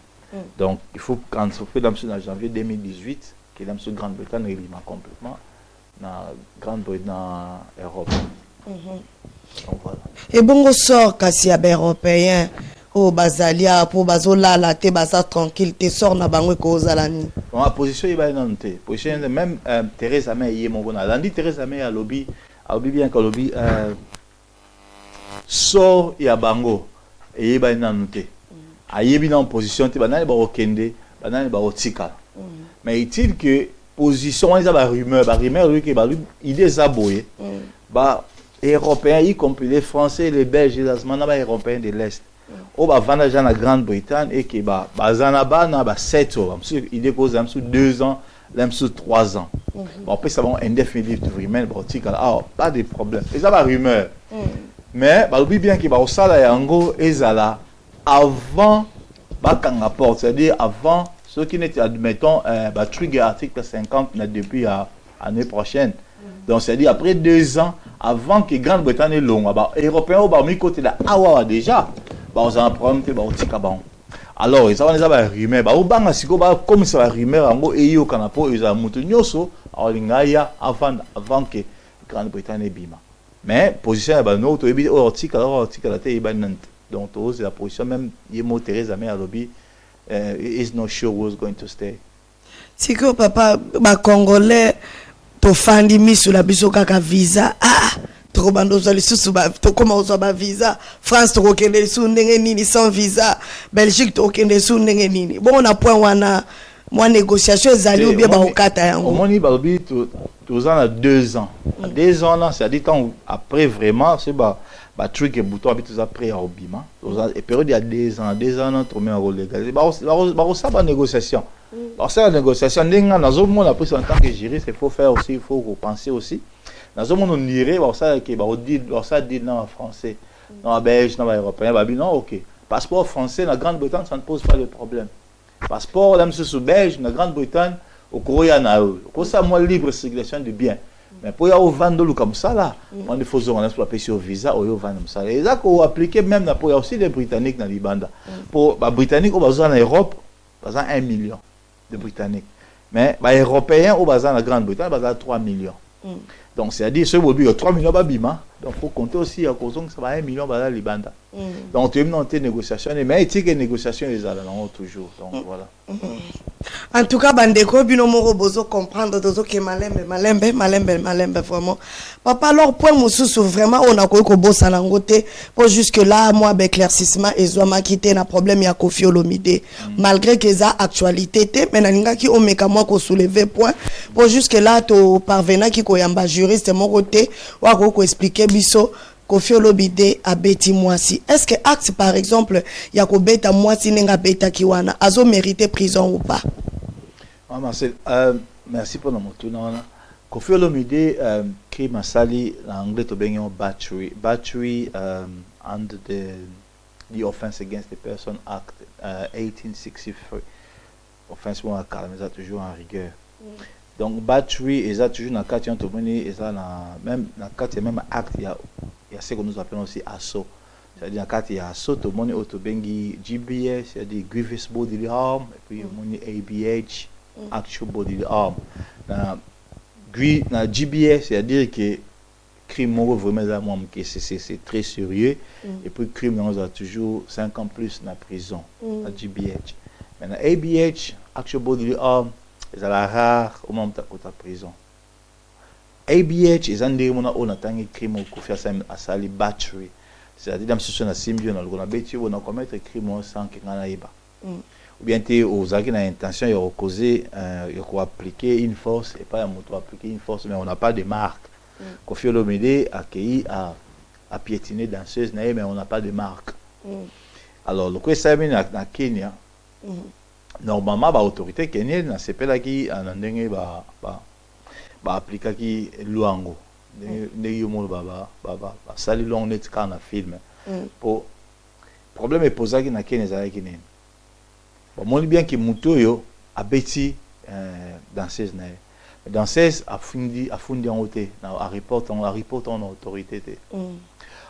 Speaker 3: Donc il faut quand on fait dans janvier 2018 que dans ce Grande-Bretagne rébima complètement na Grande-Bretagne Europe. Donc voilà.
Speaker 2: Et bon sort kasi ya européen o bazalia pour bazola la te basa tranquille te sort na bango ko zalani.
Speaker 3: Bon la position il va nante. Position même Theresa May yé mon bona. Lundi Theresa May a lobby bien que lobby sort ya bango et il va nante. Ayebi na position te banani ba okende, banani ba otika. Mais est-il que position ils a ba rumeur lui que ba lui idée ça boye. Ba Européens, y compris les Français, les Belges, les Allemands, les Européens de l'Est. Au bas vendre dans la Grande-Bretagne et qui bah zanaba na 7 ans, il dépose même sous 2 ans, même sous 3 ans. Bon après ça va indéfinir de rumeur, ah pas de problème. Et ça va rumeur. Mais bah oublie bien que bah au sala yango ezala avant bah quand rapport, c'est-à-dire avant ceux qui n'étaient admettons bah trigger article 50 depuis l'année prochaine. Donc c'est-à-dire après 2 ans avant que Grande-Bretagne est longue, les Européens ont mis côté là, déjà, on a un problème que alors ils ont des rumeurs, comme ça la rumeur en et au Canada, ils ont monté nyoso, avant que Grande-Bretagne est bima. Mais position est non, tu es article la tête donc c'est la position même Yemo Theresa May à lobby is not sure who's going to stay.
Speaker 2: Si que papa Congolais to fandi misu la biso kaka visa to bando za lisusu ba to koma ozo ba visa France to kokende su ndenge nini sans visa Belgique to kokende su ndenge nini bon na point wana moi négociation ezali ou bien ba okata yango
Speaker 3: omoni ba lobi to za 2 ans 2 ans là c'est-à-dire quand après vraiment c'est ba truc et bouton habite ça prêt à obima et période il y a 2 ans non to met en légal ba ça ba négociation. Alors ça la négociation dans un monde après en tant que juriste il faut faire aussi il faut repenser aussi dans un monde on dirait ça que ça dit non en français non en belge non en européen non OK passeport français la Grande-Bretagne ça ne pose pas de problème passeport là monsieur sous belge la Grande-Bretagne au Korea na pour ça moi libre circulation de biens mais pour y avoir vendre comme ça là on il faut on a pour sur visa ou vendre comme ça et ça qu'on appliquer même pour y a aussi les britanniques dans libanda pour britanniques au besoin en Europe par exemple 1 million de Britanniques. Mais les Européens, au bas de la Grande-Bretagne, ils ont 3 millions. Donc, c'est-à-dire, ceux qui ont 3 millions, bima. Donc, il faut compter aussi à cause que ça va 1 million dans Libanda. Donc, tu as une négociation, mais il y a des négociations, ils ont toujours. Donc, voilà.
Speaker 2: En tout cas, bandeko, binomoro bozo comprendre dozo que malembe vraiment. Papa, alors point mususu vraiment on a ko bossa langote pour jusque là moi avec éclaircissement et zoma quitté na problème ya Koffi Olomide malgré que ça actualité té mais naninga ki o meka moi ko soulever point pour jusque là to parvena ki ko yamba juriste mon côté wa ko expliquer biso Koffi Olomide a beti mwasi. Est-ce que acte par exemple ya ko beta mwasi nenga beta kiwana azo mérité prison ou pas?
Speaker 3: Marcel, merci pour le mot. Koffi Olomide crime asali en anglais to benyo battery under the Offense Against the Person Act 1863. Offense moi calme toujours en rigueur. Donc battery est toujours dans quatre to moni est même dans quatre même acte il y a ce que nous appelons aussi assaut. C'est-à-dire dans quatre il y a assaut to moni auto bengi GBH, c'est-à-dire grievous bodily harm et puis moni ABH actual bodily harm. Dans GBH, c'est-à-dire que crime vraiment là que c'est très sérieux et puis crime on a toujours 5 ans plus dans prison à GBH. Maintenant ABH actual bodily harm c'est la rare au moment de la prison. ABH est un des moments où on a tant de crimes qu'on fait à sali battery. C'est-à-dire dans ce sens la symbio on a bêtise on a commettre crime sans que n'en ait pas. Ou bien tu aux agents a intention de causer il faut appliquer une force et pas un moto appliquer une force mais on n'a pas de marque. Koffi Olomide accueilli à piétiner danseuse mais on n'a pas de marque. Alors le quoi ça vient dans Kenya. Normalement l'autorité kenyenne na sepela ki anandenge ba appliquer ki luango ne yomo ba sali long net kana film pour problème est posé ki na Kenya za ki nene bon moni bien ki muto yo abeti danseuse na dans 16 a fundi en hauteur a report en autorité.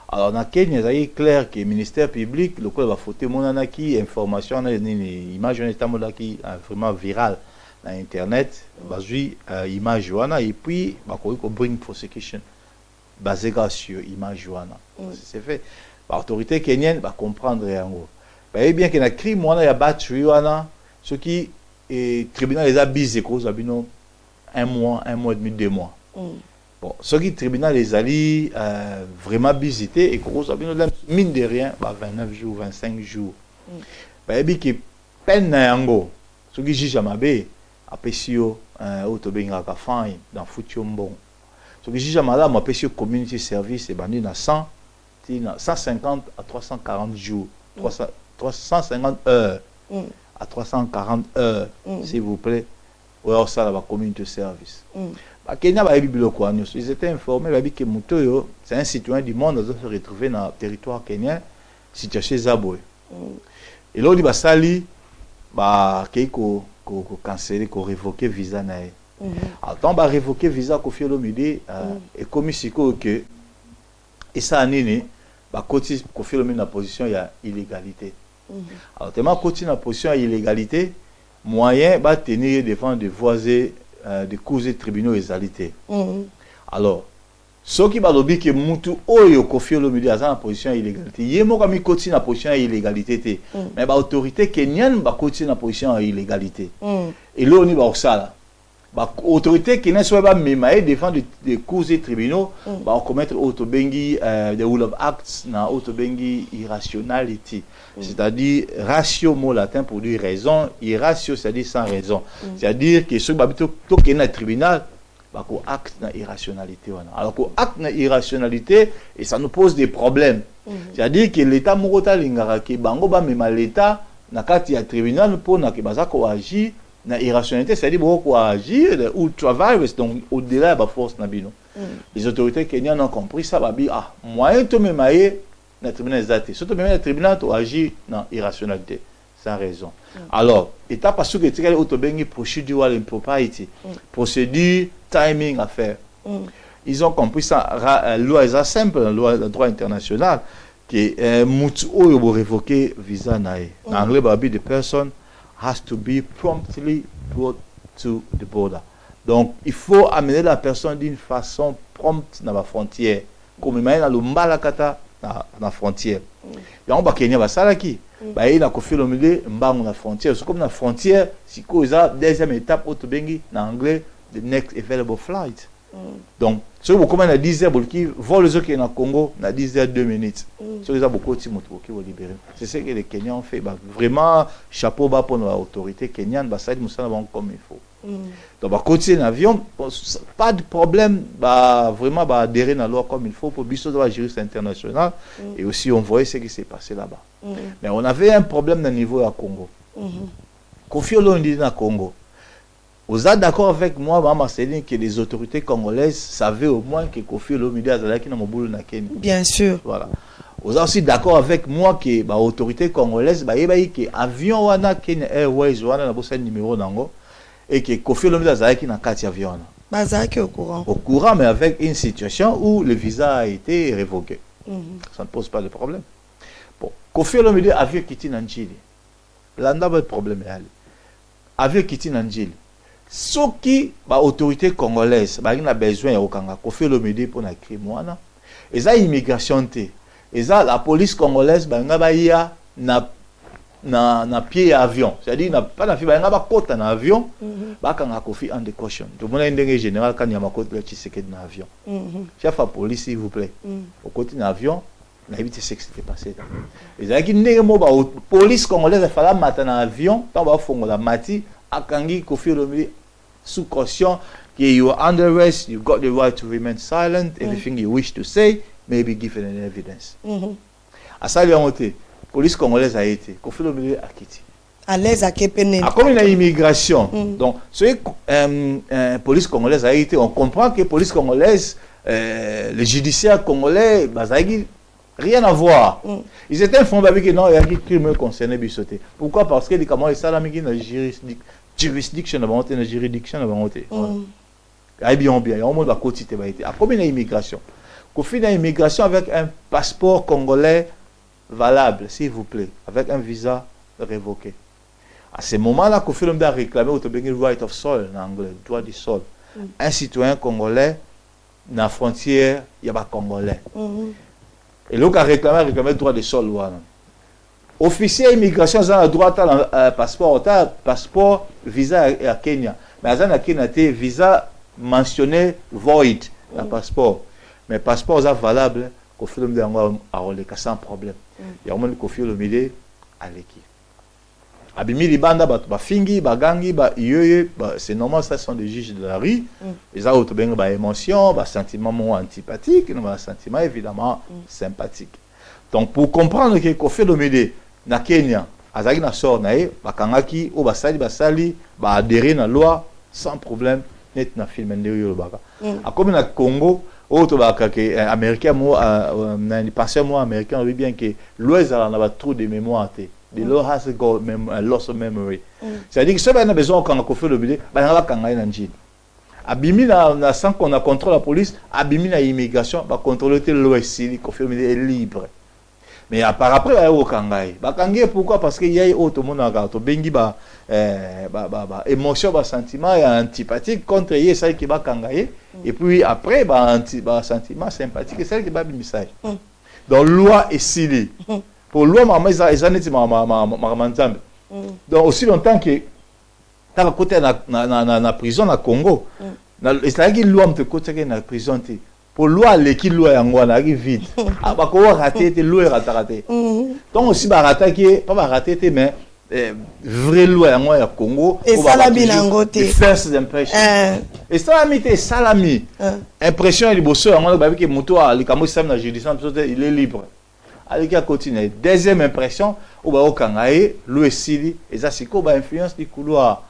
Speaker 3: Alors dans Kenya ça est clair que le ministère public le quoi va photo monana qui information ni image on qui vraiment viral dans internet basé image wana et puis ba ko bring prosecution basé sur image wana c'est fait l'autorité kenyenne va comprendre yango ba bien que na crime wana ya battery wana ce qui est tribunal les abus cause abino un mois et demi 2 mois. Bon, ce qui tribunal les alliés vraiment visité et cause abino mine de rien 29 jours 25 jours. Ba bien que peine na yango ce qui juge mabe apesio autobenga ka fine dans futumbon. Ce qui juge malade apesio community service et bandi na 150 à 340 jours, 350 heures à 340 heures, s'il vous plaît, ou alors ça, la community service. Kenya, ils étaient informés que Mutoyo, c'est un citoyen du monde, qui se retrouvé dans le territoire kenyan, situation Zaboué. Et là, il va sali, qu'il faut canceller, qu'il révoquer visa. Alors, quand on va révoquer visa, qu'il faut l'omidé, et comme il que, et ça, il faut la position, il y a illégalité. Alors, tellement continue la position illégalité, moyen va tenir devant des voisins, des causes tribunaux égalité. Alors, ce qui va dire que Moutou Oyo Kofi Olomide a en position illégalité, il y a un continue la position illégalité, mais l'autorité kenyane va continuer la position illégalité. Et là, on y va ça. L'autorité kenyane soit pas même devant des causes tribunaux, va commettre autobengi the rule of acts na autobengi irrationality, c'est-à-dire ratio mot latin pour dire raison, irratio c'est-à-dire sans raison, c'est-à-dire que ce qui est dans le tribunal acte na irrationalité. Alors que acte na irrationalité et ça nous pose des problèmes, c'est-à-dire que l'état morota lingara ke bango ba même l'état na kati ya tribunal pour na ke bazako agir na irrationalité, c'est-à-dire beaucoup agir ou travail donc au-delà de la force nabino. Les autorités kenyanes ont compris ça, moyen to me maye na tribunal zate. Surtout même le tribunal to agir na irrationalité sans raison. Alors, état parce que tu as autobengi procédure impropriety, procédure timing à faire. Ils ont compris ça, loi est simple, la loi de droit international que mutu oyo bo révoquer visa nae. En anglais babi the person has to be promptly brought to the border. Donc, il faut amener la personne d'une façon prompte dans la frontière. Comme il y a le malakata dans la frontière. Et on va Kenya va ça là qui. Il a confié le milieu dans la frontière. C'est comme la frontière, si vous avez deuxième étape, autobengi en anglais, the next available flight. Donc, si vous commencez à 10 heures, vous volez les autres dans le Congo, à 10 heures 2 minutes. Si vous avez beaucoup de temps, vous pouvez libérer. C'est ce que les Kenyans ont fait. Vraiment, chapeau bas pour l'autorité kenyane, ça aide comme il faut. Donc, on continue l'avion, pas de problème, vraiment adhérer à la loi comme il faut pour la justice internationale. Et aussi, on voyait ce qui s'est passé là-bas. Mais on avait un problème au niveau du Congo. Kofi Olomide dans le Congo. Vous êtes d'accord avec moi, Maman Céline, que les autorités congolaises savaient au moins que Kofi Olomide a dans mon boulot na Kenya.
Speaker 2: Bien sûr.
Speaker 3: Voilà. Vous êtes aussi d'accord avec moi que les autorités congolaises, que l'avion wana Kenya Airways wana na bossa numéro nango et que Kofi Olomide a dans 4 avions.
Speaker 2: Bazaki au courant.
Speaker 3: Au courant, mais avec une situation où le visa a été révoqué. Ça ne pose pas de problème. Bon, Kofi Olomide avion quitté Nanjili. Là, on a pas de problème. Avion quitté Nanjili. Ce qui l'autorité congolaise a besoin de Kofi Olomide pour créer moi, et ça immigration et ça la police congolaise na pied avion, c'est-à-dire n'a pas na fi ba côte en avion ba kanga Kofi under caution. Tout le monde est général quand il y a ma côte là Tshisekedi dans avion. Chef de police s'il vous plaît. Au côté d'un avion, na éviter ce qui s'était passé là. Et ça qui ndenge mo ba police congolaise fala matin dans avion, tant ba fongola mati akangi Kofi Olomide sous caution que you are under arrest, you got the right to remain silent, everything you wish to say may be given an evidence. À ça, la police congolaise a été, Kofi Olomide a quitté.
Speaker 2: À l'aise à Kepene.
Speaker 3: Comme il y a immigration, donc, police congolaise a été, on comprend que police congolaise, le judiciaire congolais, rien à voir. Ils étaient informés que non, il y a des crimes concernés Bissoté. Pourquoi? Parce que les Camerounais, ça, la juridiction avant la juridiction avant bien, il y a un monde à côté de été. À combien d'immigration? Qu'on fait une immigration avec un passeport congolais valable, s'il vous plaît, avec un visa révoqué. À ce moment-là, qu'on fait l'homme à réclamer le right of soil en anglais, droit du sol. Un citoyen congolais, dans la frontière, il n'y a pas congolais. Et donc, à réclamer le droit du sol. Officier immigration, ils ont le droit à passeport, visa à Kenya. Mais ils ont à Kenya, visa mentionné void, le passeport. Mais le passeport est valable, qu'on fait l'homme à relève sans problème. Il y a un monde qu'on fait l'homme à l'équipe. Abimi libanda ba fingi ba gangi ba yoye c'est normal, ça sont des juges de la rue. Ils ont bien ba émotion, ba sentiment antipathique, ba sentiment évidemment sympathique. Donc pour comprendre que qu'on fait le médé na Kenya, azaki na sort nae ba kangaki ou ba sali ba adhérer na loi sans problème net na film ndeyo baka. A comme na Congo autre baka que américain moi na ni penseur moi américain oui bien que l'ouest a na ba trop de mémoire té. The law has got a loss of memory. C'est-à-dire que si on a besoin quand on fait le bidet, on va kangaï nanjin. Abimi na sans qu'on a contrôle la police, abimi na immigration, va contrôler le l'ouest, qu'on fait le bidet est libre. Mais par après, il y a au kangaï. Ba kangaï pourquoi? Parce qu'il y a autre monde à garder. Bengi ba émotion, ba sentiment antipathique contre yé celle qui va kangaï. Et puis après ba sentiment sympathique celle qui va bimisai. Donc loi est scellée. Pour loi maman ils ont été ma donc aussi longtemps que tu as côté na prison na Congo na c'est loi me côté na prison pour loi l'équipe loi yango na vide ah ba ko rater te loi rater donc aussi ba rater pas ba rater mais vrai loi yango ya Congo
Speaker 2: et salami nango te
Speaker 3: first impression et salami te salami impression liboso yango ba que moto a likambo sam na juridiction il est libre. Avec la continue. Deuxième impression, au bas au Kangaï, l'Ouessili, et ça c'est quoi influence du couloir.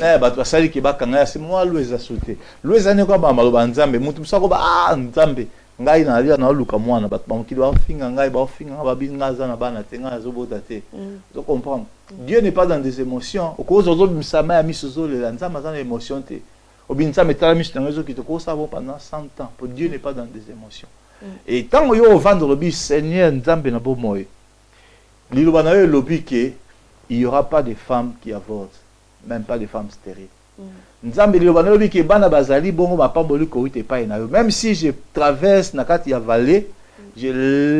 Speaker 3: Eh, bah toi ça dit que bah Kangaï c'est moi l'Ouest a sauté. L'Ouest a né quoi bah maloba nzambe, mutu ça quoi bah nzambe. Ngai na lia na luka mwana bah bah qui doit finga ngai bah finga bah binga za na bana tenga zobota te. Tu comprends? Dieu n'est pas dans des émotions. Au cause aux autres ça m'a mis sozo les nzamba dans émotion te. Au bin ça mettra mis dans réseau qui te cause ça pendant 100 ans. Pour Dieu n'est pas dans des émotions. Et tant que vous vendez le lobby, Seigneur Nzambe na bo moy. Liloba na yo lobby que il y aura pas de femmes qui avortent, même pas de femmes stériles. Nzambe liloba na lobby que bana bazali bongo ba pamboli ko ite pa na yo. Même si je traverse na kati ya vallée, je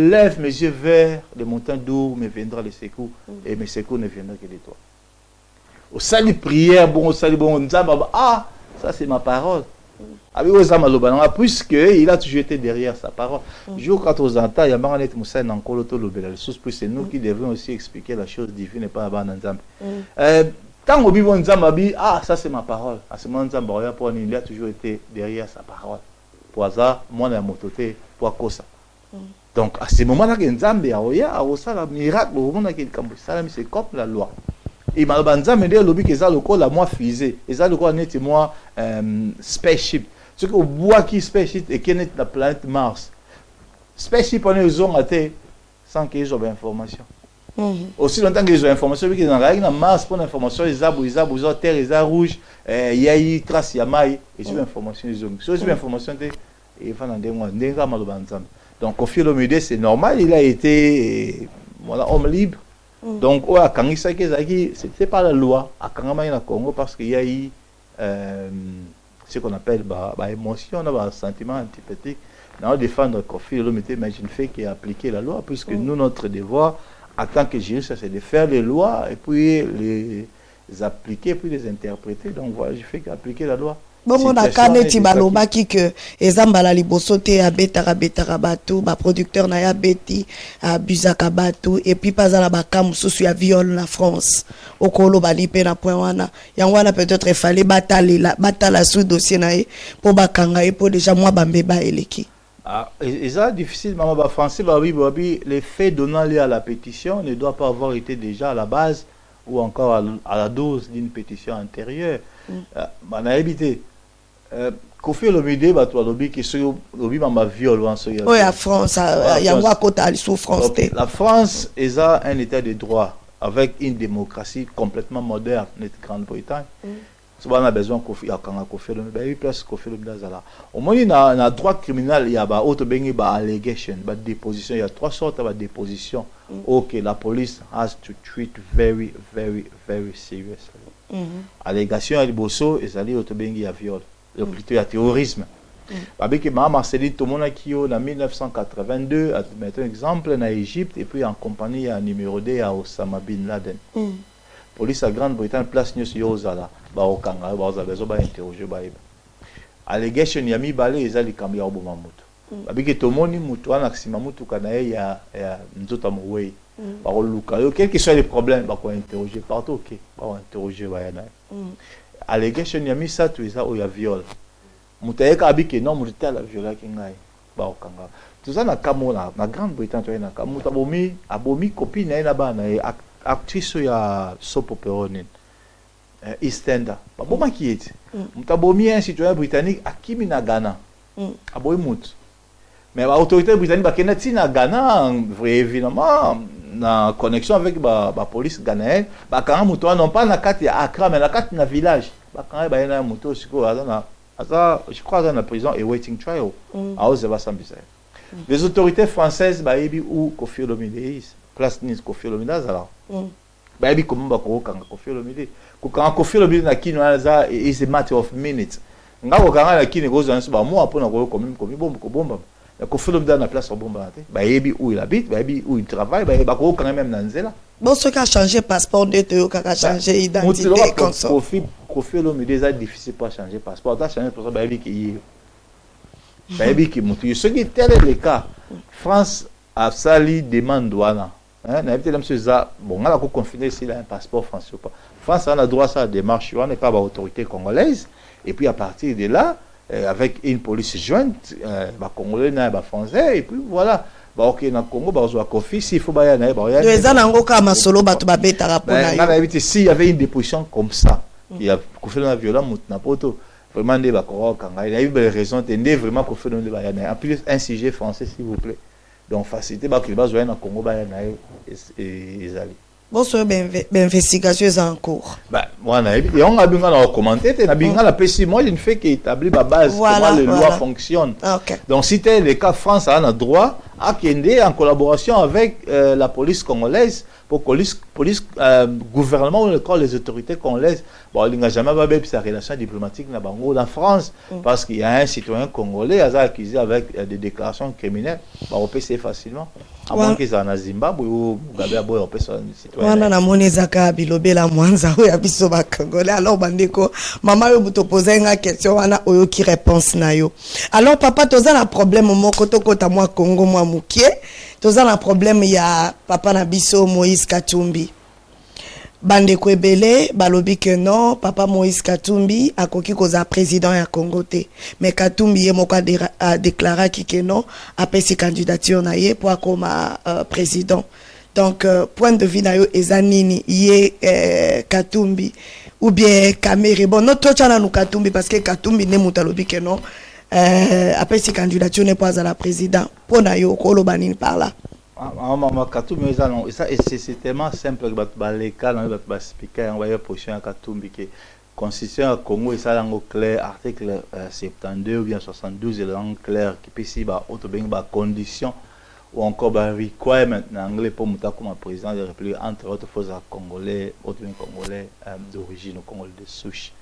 Speaker 3: lève mes yeux vers les montagnes d'où me viendra le secours et mes secours ne viendront que de toi. Au sali prière bon au sali bon Nzambe ah ça c'est ma parole. Puisque il a toujours été derrière sa parole. Jour quand on entend, il y a Maraneth Moussa Nankolo Tolobela. C'est nous qui devons aussi expliquer la chose divine et pas à Nzambe. Tant au Bible Nzambe, ah ça c'est ma parole. À ce moment Nzambe il a toujours été derrière sa parole. Pour ça, moi na mototé pour ça. Donc à ce moment-là que Nzambe a ça la miracle au moment que c'est comme la loi. Et malbanza me dit lobby que ça le corps la moi fusée et ça le corps net moi spaceship ce que bois qui spaceship et qui est la planète Mars spaceship on est ont até sans qu'ils aient information aussi longtemps qu'ils ont information que dans la Mars pour l'information ils ont terre ils ont rouge il y a eu trace ya mai et sur information ils ont sur information et fan dans mois n'enga malbanza donc confie le média c'est normal il a été voilà homme libre. Donc, c'était pas la loi à Kangama Congo parce qu'il y a eu ce qu'on appelle émotion, un sentiment antipathique. Dans défendre Kofi Olomide, mais je ne fais qu'appliquer la loi puisque nous, notre devoir en tant que juriste, c'est de faire les lois et puis les appliquer, puis les interpréter. Donc voilà, je fais qu'appliquer la loi.
Speaker 2: Bon, on a kaneti balobaki que ezambala liboso te abetaka bato ba producteur na ya beti abusaka bato et puis pas la baka mususu ya viol na France okolo bali pe na point wana yangwana peut-être il fallait batala sous dossier na e pour bakanga e pour déjà moi bambeba eleki.
Speaker 3: Ah, et ça difficile maman ba français les faits donnant lieu à la pétition ne doivent pas avoir été déjà à la base ou encore à la dose d'une pétition antérieure. On a évité Kofi Olomide bato lobby qui sur lobby mama viol en soya.
Speaker 2: Oui, à France, il y a quoi côté à souffrance.
Speaker 3: La France est un état de droit avec une démocratie complètement moderne, notre Grande-Bretagne. so on a besoin kofi ya kanga kofi le ba place kofi le ndazala au moins na droit criminel il y a ba auto bengi ba allegation ba déposition il y a trois sortes de déposition OK la police has to treat very very very seriously allégation ya liboso ezali auto bengi ya viol le plutôt ya terrorisme avec ma Marceli Tomona Kio en 1982 à mettre un exemple en Égypte et puis en compagnie à numéro 2 à Osama bin Laden police à Grande-Bretagne place news yozala ba okanga ba ozabezo ba interroger ba iba allegation ya mibale ezali kambi ya oboma mutu babiki tomoni mutu ana kisima mutu kana ya nzota mowe ba luka yo quel que soit les problèmes ba ko interroger partout OK ba interroger ba yana allegation ya misatu eza o ya viol mutayeka abiki non mutu la viola kingai ba okanga tout ça na kamona na Grande-Bretagne to na kamuta abomi copine na bana actrice ya soap opera Eastender baboma kieti mutabomi un citoyen britannique akimi na Ghana aboy mut mais ba autorité britannique ba kenati na Ghana évidemment na connexion avec ba police ghanéenne ba kanga muto non pas na kati ya Accra mais na kati na village ba kanga ba yana muto siko azana je crois dans la prison et waiting trial a ozeba sambisa les autorités françaises ba yebi ou Koffi Olomide place Nice Koffi Olomide azala ba yebi comment ba ko kanga Koffi Olomide ko kanga Koffi Olomide na kino aza is a matter of minutes ngako kanga na kino gozo nso ba mo apona ko komi bomba ko bomba na Koffi Olomide na place bomba te ba yebi où il habite ba yebi où il travaille ba yebi ba ko kanga même na nzela
Speaker 2: bon ce qui a changé passeport de te ka changer identité comme ça
Speaker 3: Koffi Olomide c'est difficile pour changer passeport ta changer pour ça ba yebi ki baby qui mutu ce qui tel est le cas France a sali demande douane hein na évité monsieur ça bon on a ko confiner s'il a un passeport français ou pas France a droit ça démarche on n'est pas autorité congolaise et puis à partir de là avec une police jointe ba congolais na ba français et puis voilà ba OK na Congo ba zo Koffi s'il faut ba ya na ba ya
Speaker 2: les anango ka masolo ba to ba beta rapona
Speaker 3: na évité s'il y avait une déposition comme ça il y a Koffi na violent mut na poto vraiment des bakoro kanga il y a eu des raisons tendez vraiment qu'on fait dans le bayana en plus un sujet français s'il vous plaît donc facilité ba qu'il va jouer na Congo bayana et ezali
Speaker 2: bon so ben investigation est en cours
Speaker 3: bah moi na et on a bien na commenter na bien la PC moi je ne fais qu'établir ma base comment les lois fonctionnent donc si tel le cas France a un droit à Kende en collaboration avec la police congolaise pour police gouvernement ou les autorités congolaises bon il n'a jamais pas sa relation diplomatique na bango en France parce qu'il y a un citoyen congolais accusé avec des déclarations criminelles bah on peut c'est facilement à moins qu'ils en a Zimbabwe ou Mugabe aboy on peut ça citoyen
Speaker 2: wana na moneza ka bilobela mwanza oya biso ba congolais alors bandeko mama yo buto poser une question wana oyo qui réponse na yo alors papa toza na problème moko tokota moi Congo moi mukie toza na problème ya papa na biso Moïse Katumbi bande kwebele balobi que non papa Moïse Katumbi akoki koza président ya Congo te mais Katumbi ye moko a déclaré que non après ses candidatures na ye pour akoma président donc point de vue na yo ezanini ye Katumbi ou bien Kamere bon notre chana nous Katumbi parce que Katumbi ne mutalobi que non après ses candidatures n'est pas à la président pour na yo kolo banini par là
Speaker 3: maman Katumbi ça c'est tellement simple que les cas dans le speaker envoyer position à Katumbi que constitution à Congo et ça langue clair article 72 ou bien 72 est langue claire qui peut si ba auto ben ba condition ou encore ba requirement en anglais pour muta comme président de la République entre autres faut congolais auto ben congolais d'origine au Congo de souche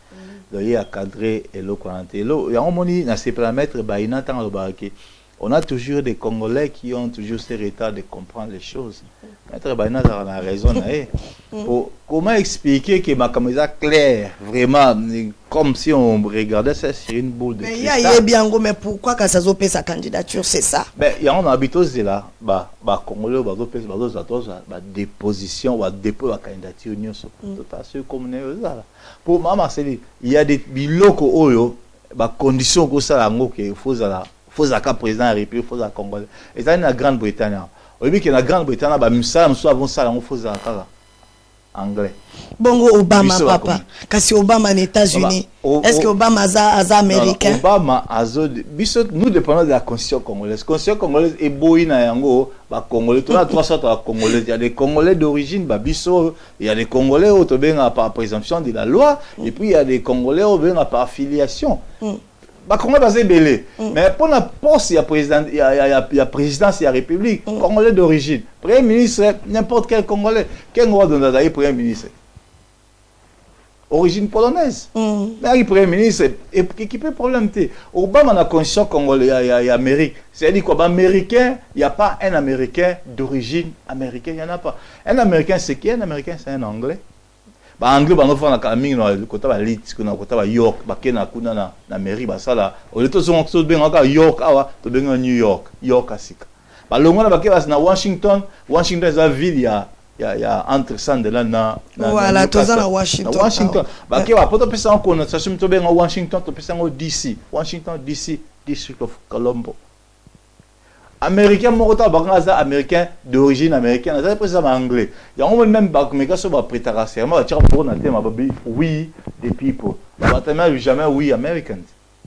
Speaker 3: donc il y a cadré et le quarantaine il y a un moni na ces paramètres ba inatang le baraki on a toujours des Congolais qui ont toujours ce retard de comprendre les choses. Maître Baina a raison. Comment expliquer que ma caméra claire, vraiment, comme si on regardait ça sur une boule de cristal.
Speaker 2: Mais il y a bien, mais pourquoi quand ça zopé sa candidature, c'est ça? Ben,
Speaker 3: il y a un habitant de là, Congolais, déposition, dépôt de la candidature, c'est comme pour moi, Marceli, il y a des biloko oyo, conditions que ça, il faut ça. Faut que président de la République, faut que Congolais. Et ça, la Grande-Bretagne. Au début, que la Grande-Bretagne, nous avons ça, il faut ça. anglais.
Speaker 2: Bongo Obama
Speaker 3: Biso
Speaker 2: papa. Kasi Obama en États-Unis. Est-ce que Obama est américain?
Speaker 3: Obama biso nous dépendons de la constitution congolaise. Constitution congolaise est boyi na yango ba congolais. On a 300 congolais. Il y a des congolais d'origine ba biso, il y a des congolais au par présomption de la loi et puis il y a des congolais au par affiliation. Bah Congolais basé belé. Mais pour la poste il y a président il y a présidence il y a république, congolais d'origine. Premier ministre n'importe quel congolais. Quel droit donner d'ailleurs premier ministre? Origine polonaise. Mais le premier ministre qui peut problème Obama la constitution congolaise il y a Amérique. C'est-à-dire quoi américain, il n'y a pas un américain d'origine américaine, il n'y en a pas. Un américain c'est qui? Un américain c'est un anglais. Ba anglais ba no fa na kaming no kota ba lit kuna kota ba York ba kena kuna na mairie ba sala o leto so so benga ka York awa to benga New York asika ba longo na ba ke na Washington est la ville il y a entre Sunderland na
Speaker 2: voilà tous à Washington
Speaker 3: ba ke ba poto pesa ko na sasum to benga Washington to pesa ngo DC Washington DC District of Columbia. Américain mokota bangaza américain d'origine américaine ça président anglais il y a même bakumeka so ba prétara serment tira pour na thème babi oui des people ba tellement jamais oui Americans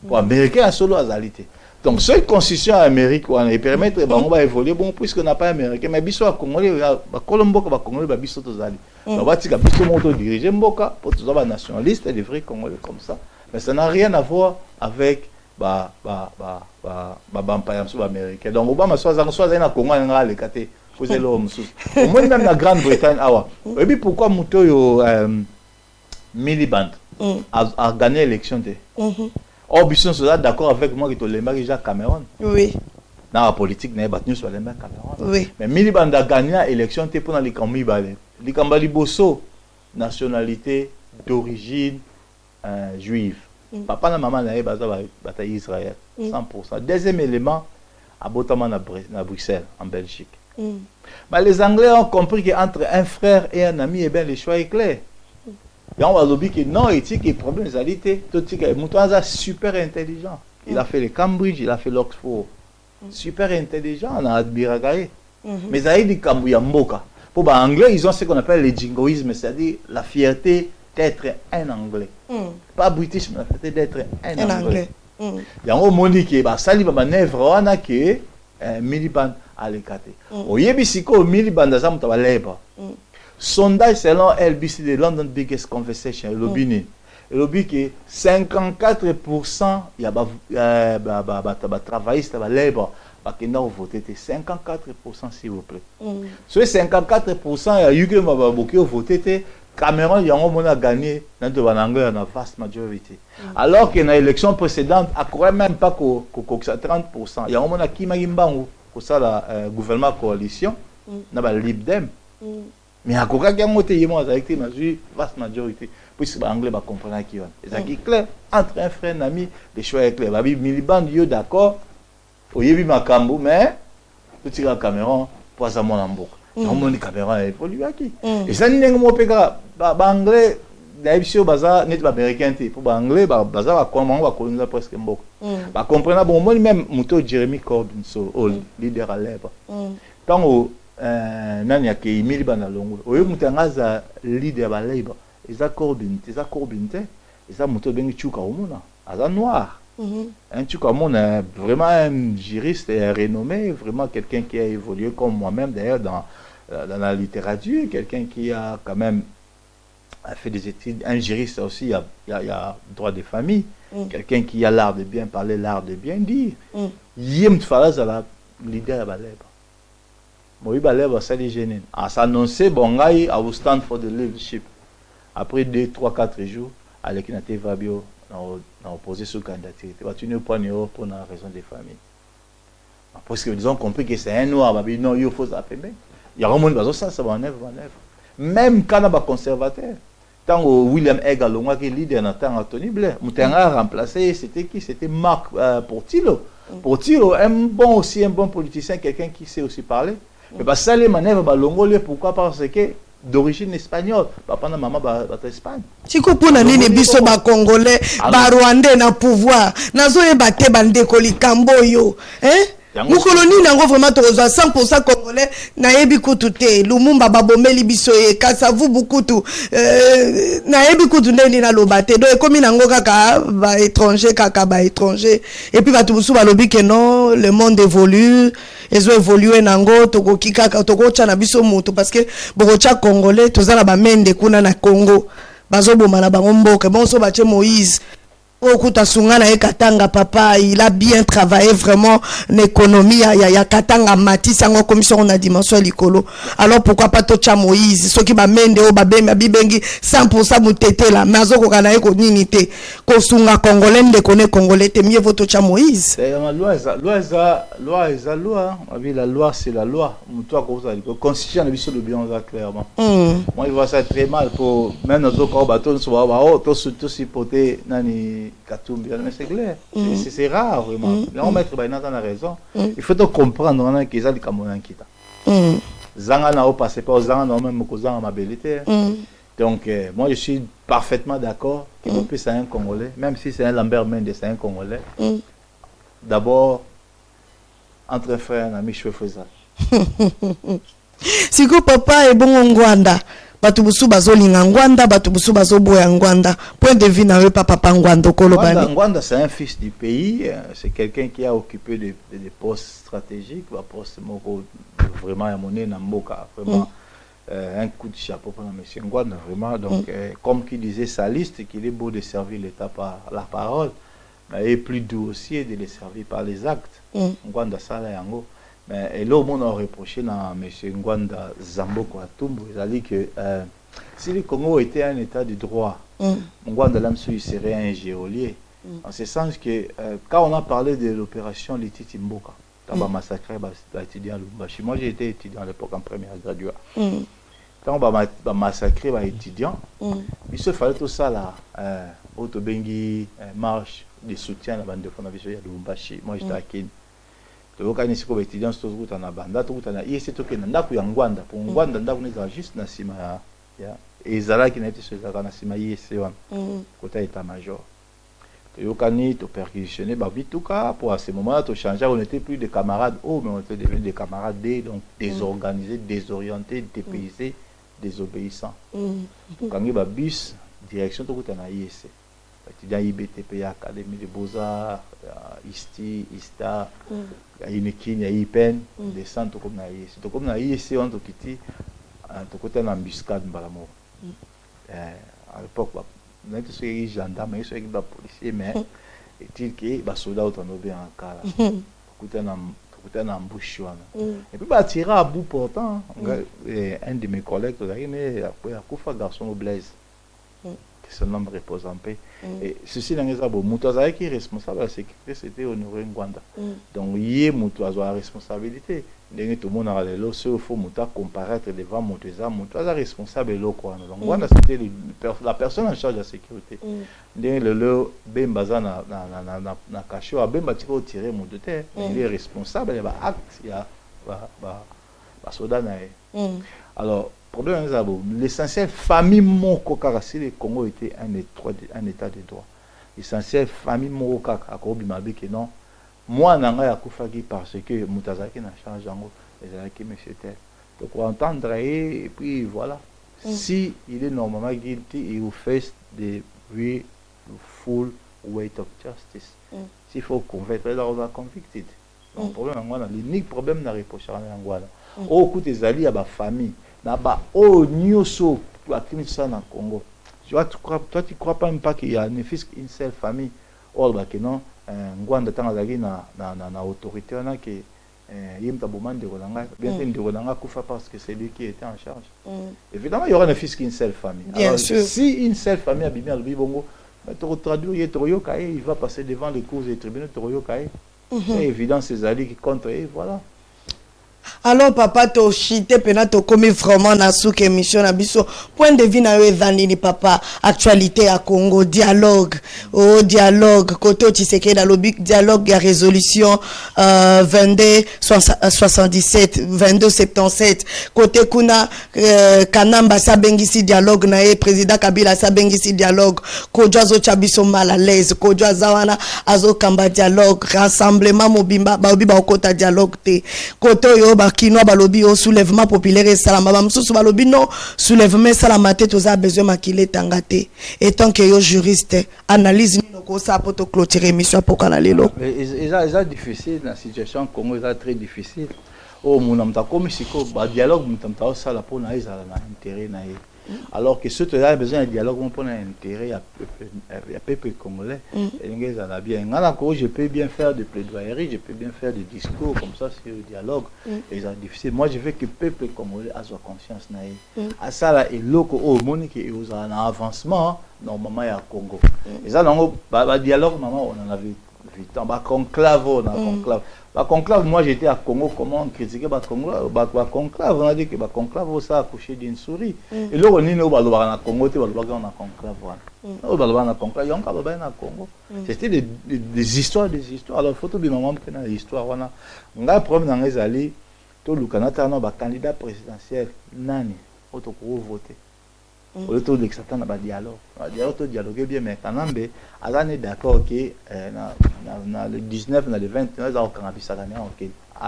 Speaker 3: pour américain solo azalité donc cette constitution américaine on permettre ba on va évoluer bon puisque n'a pas américain mais biso congolais ba colombo ba congolais ba biso tozali ba tika biso moto diriger mboka pour tous ba nationaliste et des vrais congolais comme ça mais ça n'a rien à voir avec américain. Donc Obama soit na Congo nga le kate poser l'homme sous. Au moins même la Grande-Bretagne awa. Et puis pourquoi Mutoyo Miliband a gagné l'élection de. Oh Bisson soit d'accord avec moi que to lemba Jacques Cameron.
Speaker 2: Oui.
Speaker 3: Dans la politique n'a battu sur lemba Cameron.
Speaker 2: Oui.
Speaker 3: Mais Miliband a gagné l'élection te pour les Kambi balé. Les Kambali bosso nationalité d'origine juive. Papa et maman n'avaient pas bataille Israël, 100%. Deuxième élément, à Botaman à Bruxelles, en Belgique. Mais les Anglais ont compris qu'entre un frère et un ami, eh bien, le choix est clair. Et on va dire que non, éthique et problème, c'est super intelligent. Il a fait le Cambridge, il a fait l'Oxford. Super intelligent, on a admiré. Mais ça dit Cambouya Mboka. Pour les Anglais, ils ont ce qu'on appelle le jingoïsme, c'est-à-dire la fierté d'être un Anglais. Pas british, mais la fierté d'être un Anglais. Il y a un moment qui ça li ba nevre wana ke Miliband à l'écate. Oyebi siko Miliband za muta baleba. Sondage selon LBC de London Biggest Conversation l'obini. L'obi que 54% il y a ba travailliste ba leba ba kena voter 54% s'il vous plaît. Sur 54% il y a eu que ba beaucoup voter Cameroun, il y a un gagné dans la vaste majorité. Alors que dans l'élection précédente, il n'y a même pas 30%. Il y a un qui m'a dit que le gouvernement coalition, dans la Libdem. Mais il y a une vaste majorité. Puisque les Anglais comprennent qui est. C'est clair, entre un frère et un ami, les choix sont clairs. Miliband, d'accord, il y a Makambo, mais tout le Cameroun, pour ça, mon ambour. Le Cameroun a évolué qui. Et ça, n'est pas anglais, les baza n'est pas américain. Pour les anglais, baza va coloniser presque un peu. Bah comprenez bon moi même Muto Jeremy Corbyn, le leader à l'EBA. Tant au nani qui Miliband à Longo. Au lieu mutangaza leader à l'EBA. Et ça Corbyn, et ça Muto bengi chuka au monde. Aza noir. Un truc comme on est vraiment un juriste renommé, vraiment quelqu'un qui a évolué comme moi-même d'ailleurs dans la littérature, quelqu'un qui a quand même fait des études, un juriste aussi, il y a droit de famille, quelqu'un qui a l'art de bien parler, l'art de bien dire. Yem Tfaraz à la leader à Baleba. Moi, Baleba, ça les gêne. À s'annoncer, bon, I will stand for the leadership. Après 2, 3, 4 jours, avec Nate Fabio, on a posé ce candidature. Tu ne pas pour la raison des familles. Parce qu'ils ont compris que c'est un noir, non, il faut ça. Il y a un monde qui ça va en œuvre. Même quand on est conservateur, tant que William Egg qui est leader dans temps Tony Blair, Moutenga a remplacé, c'était qui? C'était Marc Portillo. Portillo, un bon politicien, quelqu'un qui sait aussi parler. Mais ça, les manœuvres, pourquoi? Parce que d'origine espagnole, papa na maman Espagne.
Speaker 2: Si vous avez des biso ba congolais, ba rwandais na pouvoir, nazo e bate bande koli kamboyo, hein? Moukoloni nango vraiment toza 100% congolais nayebi kutu te Lumumba babomeli biso e Kasavu bukutu nayebi kutu ndeni na lobate do ekomi nango kaka ba étranger et puis batu busu balobi que non le monde évolue ils ont évolué nango tokoki kaka tokocha na biso mutu parce que bokocha congolais toza na ba mende kuna na Congo bazoboma na bango mboka bon so bache Moïse Okuta Sungana et Katanga papa, il a bien travaillé vraiment l'économie, il y a Katanga Mati, c'est en commission on a dimension l'écolo. Alors pourquoi pas Tocha Moïse, ceux qui va mende au babé ma bibengi 100% mutete là, mais azo kokana eko ninité, ko sunga congolais de connaît congolais, t'es mieux votre Tocha Moïse.
Speaker 3: La loi, la loi c'est la loi. Toi comme ça, constitution de biso de bien clairement. Moi il voit ça très mal pour même nos autres bateaux soit tout supporter nani Katumbi, mais c'est clair, c'est rare vraiment. Là, on met dans la raison. Il faut donc comprendre qu'ils ont des Camerounais qui sont. Zanga n'a pas passé par Zanga, n'a même pas ma bellité. Donc, moi, je suis parfaitement d'accord qu'il puisse être un Congolais, même si c'est un Lambert Mende, c'est un Congolais. D'abord, entre frères, un ami, je fais ça.
Speaker 2: Si que papa est bon en Rwanda. Batubusu bazolinga Ngwanda, batubusu bazoboya Ngwanda. Point de vue na papa Ngwanda kolobani.
Speaker 3: Ngwanda c'est un fils du pays, c'est quelqu'un qui a occupé des postes stratégiques, des postes vraiment à monnaie na mboka, vraiment un coup de chapeau pour monsieur Ngwanda vraiment. Donc comme qui disait sa liste qu'il est beau de servir l'État par la parole, mais il est plus doux aussi de les servir par les actes. Ngwanda sala yango. Mais là, on a reproché à M. Ngwanda Zamboko Atumbo, il a dit que si le Congo était un état de droit, Ngwanda Lamsou serait un géolier. En ce sens que quand on a parlé de l'opération Lititi Mboka, quand on a massacré les étudiants à Lubumbashi, moi j'ai été étudiant à l'époque en première graduat. Quand on a massacré les étudiants, il se fallait tout ça là, Autobengi, marche de soutien à la bande de fondation à Lubumbashi, moi j'étais à Kenya. Tokani siko étudiants tozukuta na banda tokuta na IEC tokena ndaku ya Ngwanda pour Ngwanda ndaku neza juste na sima ya ezalaki na ete sezaka na sima IEC wana kota état major tokani to perquisitionner ba bituka pour à ce moment to changer on était plus des camarades mais on était devenus des camarades D donc désorganisés désorientés dépaysés désobéissants kangi ba bus direction tokuta na IEC étudiant IBTP Académie des Beaux-Arts ISTI ISTA il y a IPEN des centres comme IEC donc comme IEC on tokiti tokote na embuscade mbalamo à l'époque on était sur les gendarmes et sur les policiers mais est-il que les soldats ont bien en cas tokote na embouche et puis bah tirer à bout portant un de mes collègues mais après akufa garçon au Blaise que son nom repose en paix. Et ceci dans les abos, Moutouaza qui est responsable de la sécurité, c'était Honoré Ngwanda. Donc, il y a Moutouaza la responsabilité. Tout le monde a l'air, il faut Mouta comparaître devant Moutouaza responsable de l'eau. Donc, Ngwanda c'était la personne en charge de la sécurité. Le Bembaza na Kacho, Bemba tiko tiré Moutouté, il est responsable, il y a acte, il y a soldat. Alors, problème l'essentiel famille Moko si le Congo était un état de droit. L'essentiel famille Moko à Kobi Mabi que non. Moi nanga ya kufaki parce que Moutazaki n'a changé en gros. Les alaki monsieur tel. Donc on entendre et puis voilà. Si il est normalement guilty, il will face the full weight of justice. S'il faut convaincre, là on va convicted. Donc problème Angola, l'unique problème n'a reproché à Angola. Au coup des alliés à ma famille. Là-bas, oh, Nyoso, tu as créé ça dans le Congo. Toi, tu crois pas même pas qu'il y a une seule famille. Or, bah, que non, Ngwanda Tangazagi na autorité, on a que Yimta Bouman de Rolanga, bien sûr, de Rolanga Koufa parce que c'est lui qui était en charge. Évidemment, il y aura un fils qu'une seule famille.
Speaker 2: Bien sûr.
Speaker 3: Si une seule famille a bimé à l'Ubibongo, tu traduis Toroyo Kaye, il va passer devant les cours des tribunaux Toroyo Kaye. C'est évident, ces alliés qui comptent, et voilà.
Speaker 2: Alors papa to chité pena to komi vraiment na souk émission na biso point de vue na yo ezanini papa actualité à Congo dialogue dialogue koto Tshisekedi na lobi dialogue ya résolution 22 77 22 77 côté kuna Kanamba sa bengisi dialogue na e président Kabila sa bengisi dialogue kojo azo chabiso mal à l'aise kojo azawana azo kamba dialogue rassemblement mobimba ba obi ba okota dialogue te koto yo ba kinoa balobi au soulèvement populaire et salama bamsusu balobi non soulèvement salama te toza besoin makile tangate et tant que yo juriste analyse ni ko sa poto clôturer émission pour kanalelo
Speaker 3: c'est difficile la situation Congo est très difficile oh mon amta comme siko ba dialogue mutamta au sala pour na ezala na intérêt na ye alors que ceux qui ont besoin de dialogue vont prendre un intérêt à peuple congolais et les gens bien je peux bien faire de plaidoyerie, je peux bien faire des discours comme ça sur le dialogue et c'est difficile. Moi je veux que le peuple congolais a sa conscience à ça là et l'autre au monde qui est un avancement normalement il y a Congo et ça donc dialogue maman on en avait vu tant conclave on a conclave. Bah conclave, moi j'étais à Congo, comment critiquer bah conclave, on a dit que bah conclave ça accouché d'une souris. Et là on est au Balobana Congo, tu vas le voir on a conclave. Au Balobana conclave, il y a encore à Congo. C'était des histoires, Alors photo de maman qui a l'histoire, on a un problème dans les alliés, tout le Canada a un candidat présidentiel, nani, auto voter. Au lieu de l'exacter dans le dialogue, dialoguer bien, mais quand on est d'accord que le 19, le 20, on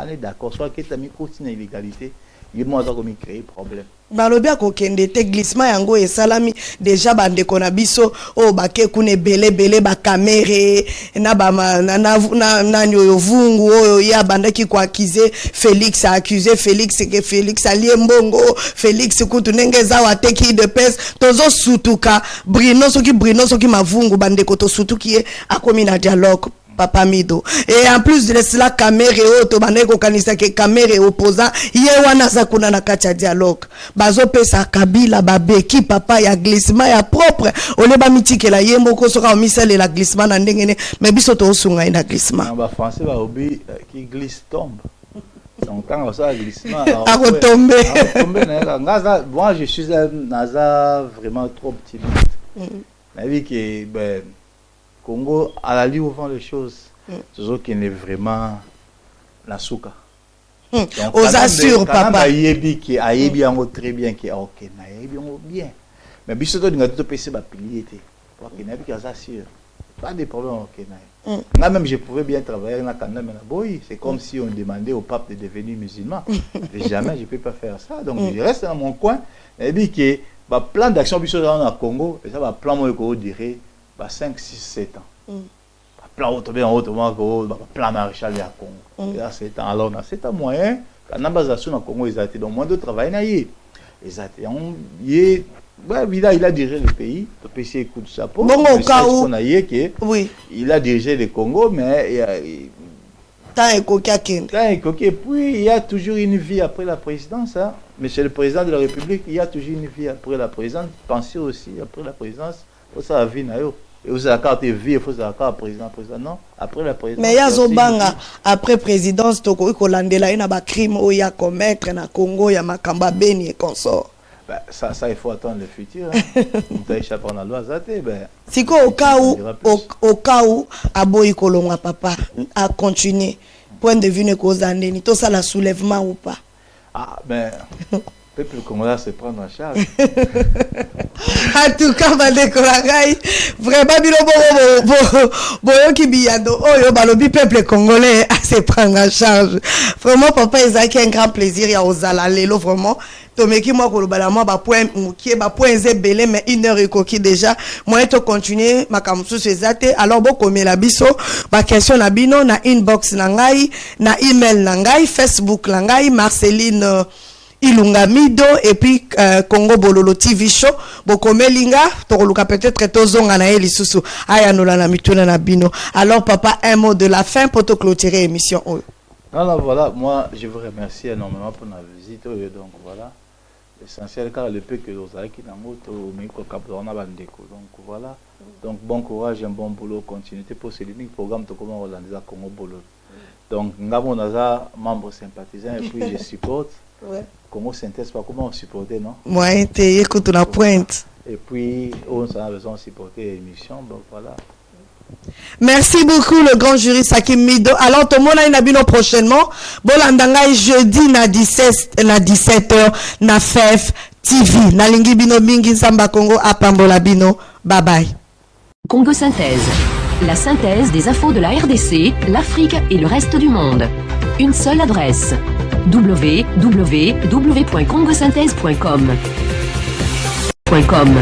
Speaker 3: est d'accord, soit que tu as mis une illégalité, il y a créé problème.
Speaker 2: Balobia ko kende te glissement yango e salami déjà bande kona biso o bake kune belé ba camere na ba na yo vungu o ya bande ki ko accuser Félix a accusé Félix que Félix ali mbongo Félix kutu nengeza wa teki de pes tozo sutuka Brino soki mavungu bande ko to sutuki akomi na dialogue Papa Mido. Et en plus de cela, caméra auto, baneko kanisa ke caméra opposant, ye wana zakuna na kacha dialogue. Bazo pesa Kabila babeki papa ya glissement ya propre. Ole ba mitike la yembo ko soka o misele la glissement na ndengene, mais biso to sunga ina glissement.
Speaker 3: Ba français ba obi qui glisse tombe. Donc quand ça glissement
Speaker 2: a retomber.
Speaker 3: Moi je suis un NASA vraiment trop optimiste. La vie que ben Congo, à la ligne où vont les choses, c'est ce qui est vraiment la souka.
Speaker 2: Aux assure, papa.
Speaker 3: Ayebi qui ayebi très bien, qui ok, ayebi bien. Mais biso to dinga to pese ba pilier te. Ok, na bi ka assure. Pas de problème ok na. Moi même je pouvais bien travailler dans Canada mais boy, c'est comme si on demandait au pape de devenir musulman. Jamais je peux pas faire ça. Donc je reste dans mon coin. Et puis que ba plan d'action biso dans le Congo, et ça va plan moi ko dirait 5, 6, 7 ans. Plan autrement, plan maréchal à Congo. Et là, 7 ans. Alors, on a 7 ans moyen, quand on a basé dans Congo, ils ont été dans moins de travail. Il a dirigé le pays. Le PC écoute ça.
Speaker 2: Bon, au cas où.
Speaker 3: Oui. Il a dirigé le Congo, mais.
Speaker 2: Tant et coquin.
Speaker 3: Puis, il y a toujours une vie après la présidence. Hein. Monsieur le président de la République, il y a toujours une vie après la présidence. Pensez aussi, après la présidence. Ça a vie et vous avez carte vie il faut la carte président non après la présidence
Speaker 2: mais ya zobanga après présidence toko ikolandela ina ba crime o ya commettre na Congo ya makamba beni et consort
Speaker 3: ça il faut attendre le futur on peut échapper dans la loi zate
Speaker 2: siko au cas où aboyi kolonga papa à continuer point de vue ne kozandeni to ça la soulèvement ou pas
Speaker 3: ben le peuple congolais se prendre en charge.
Speaker 2: En tout cas, vraiment, le peuple congolais à se prendre en charge. Vraiment, papa, il a un grand plaisir. Il y a aux alalelo, vraiment. Tomeki moi kolobalama ba point mukie ba point zebele mais 1 heure ekoki déjà moi to continuer makamsu sezate alors boko mela biso ba question na bino na inbox na ngai na email na ngai Facebook na ngai Marceline Ilunga Mido et puis Congo Bololo TV Show bokomelinga tokoluka peut-être tozonga na eli susu aya nola na mituna na bino. Alors papa, un mot de la fin pour te clôturer émission.
Speaker 3: Non, voilà, moi je vous remercie énormément pour la visite donc voilà l'essentiel car le peu que vous avez qui dans moto mais quoi capona bandeko donc voilà donc bon courage un bon boulot continuité pour ce unique programme to comment organiser Congo Bololo. Donc, Ngamo Naza, membre sympathisant, et puis je supporte.
Speaker 2: Ouais.
Speaker 3: Congo Synthèse, pas comment on supportait, non?
Speaker 2: Ouais, t'es écoute la pointe.
Speaker 3: Et puis, on a besoin de supporter l'émission, donc voilà.
Speaker 2: Merci beaucoup le grand jury Sakim Mido. Alors tout le monde a une abino prochainement. Bolandanga jeudi na 17h na FEF TV. Na lingi bino mingi Samba Congo apambola bino. Bye bye.
Speaker 1: Congo Synthèse. La synthèse des infos de la RDC, l'Afrique et le reste du monde. Une seule adresse. www.congosynthèse.com. .com.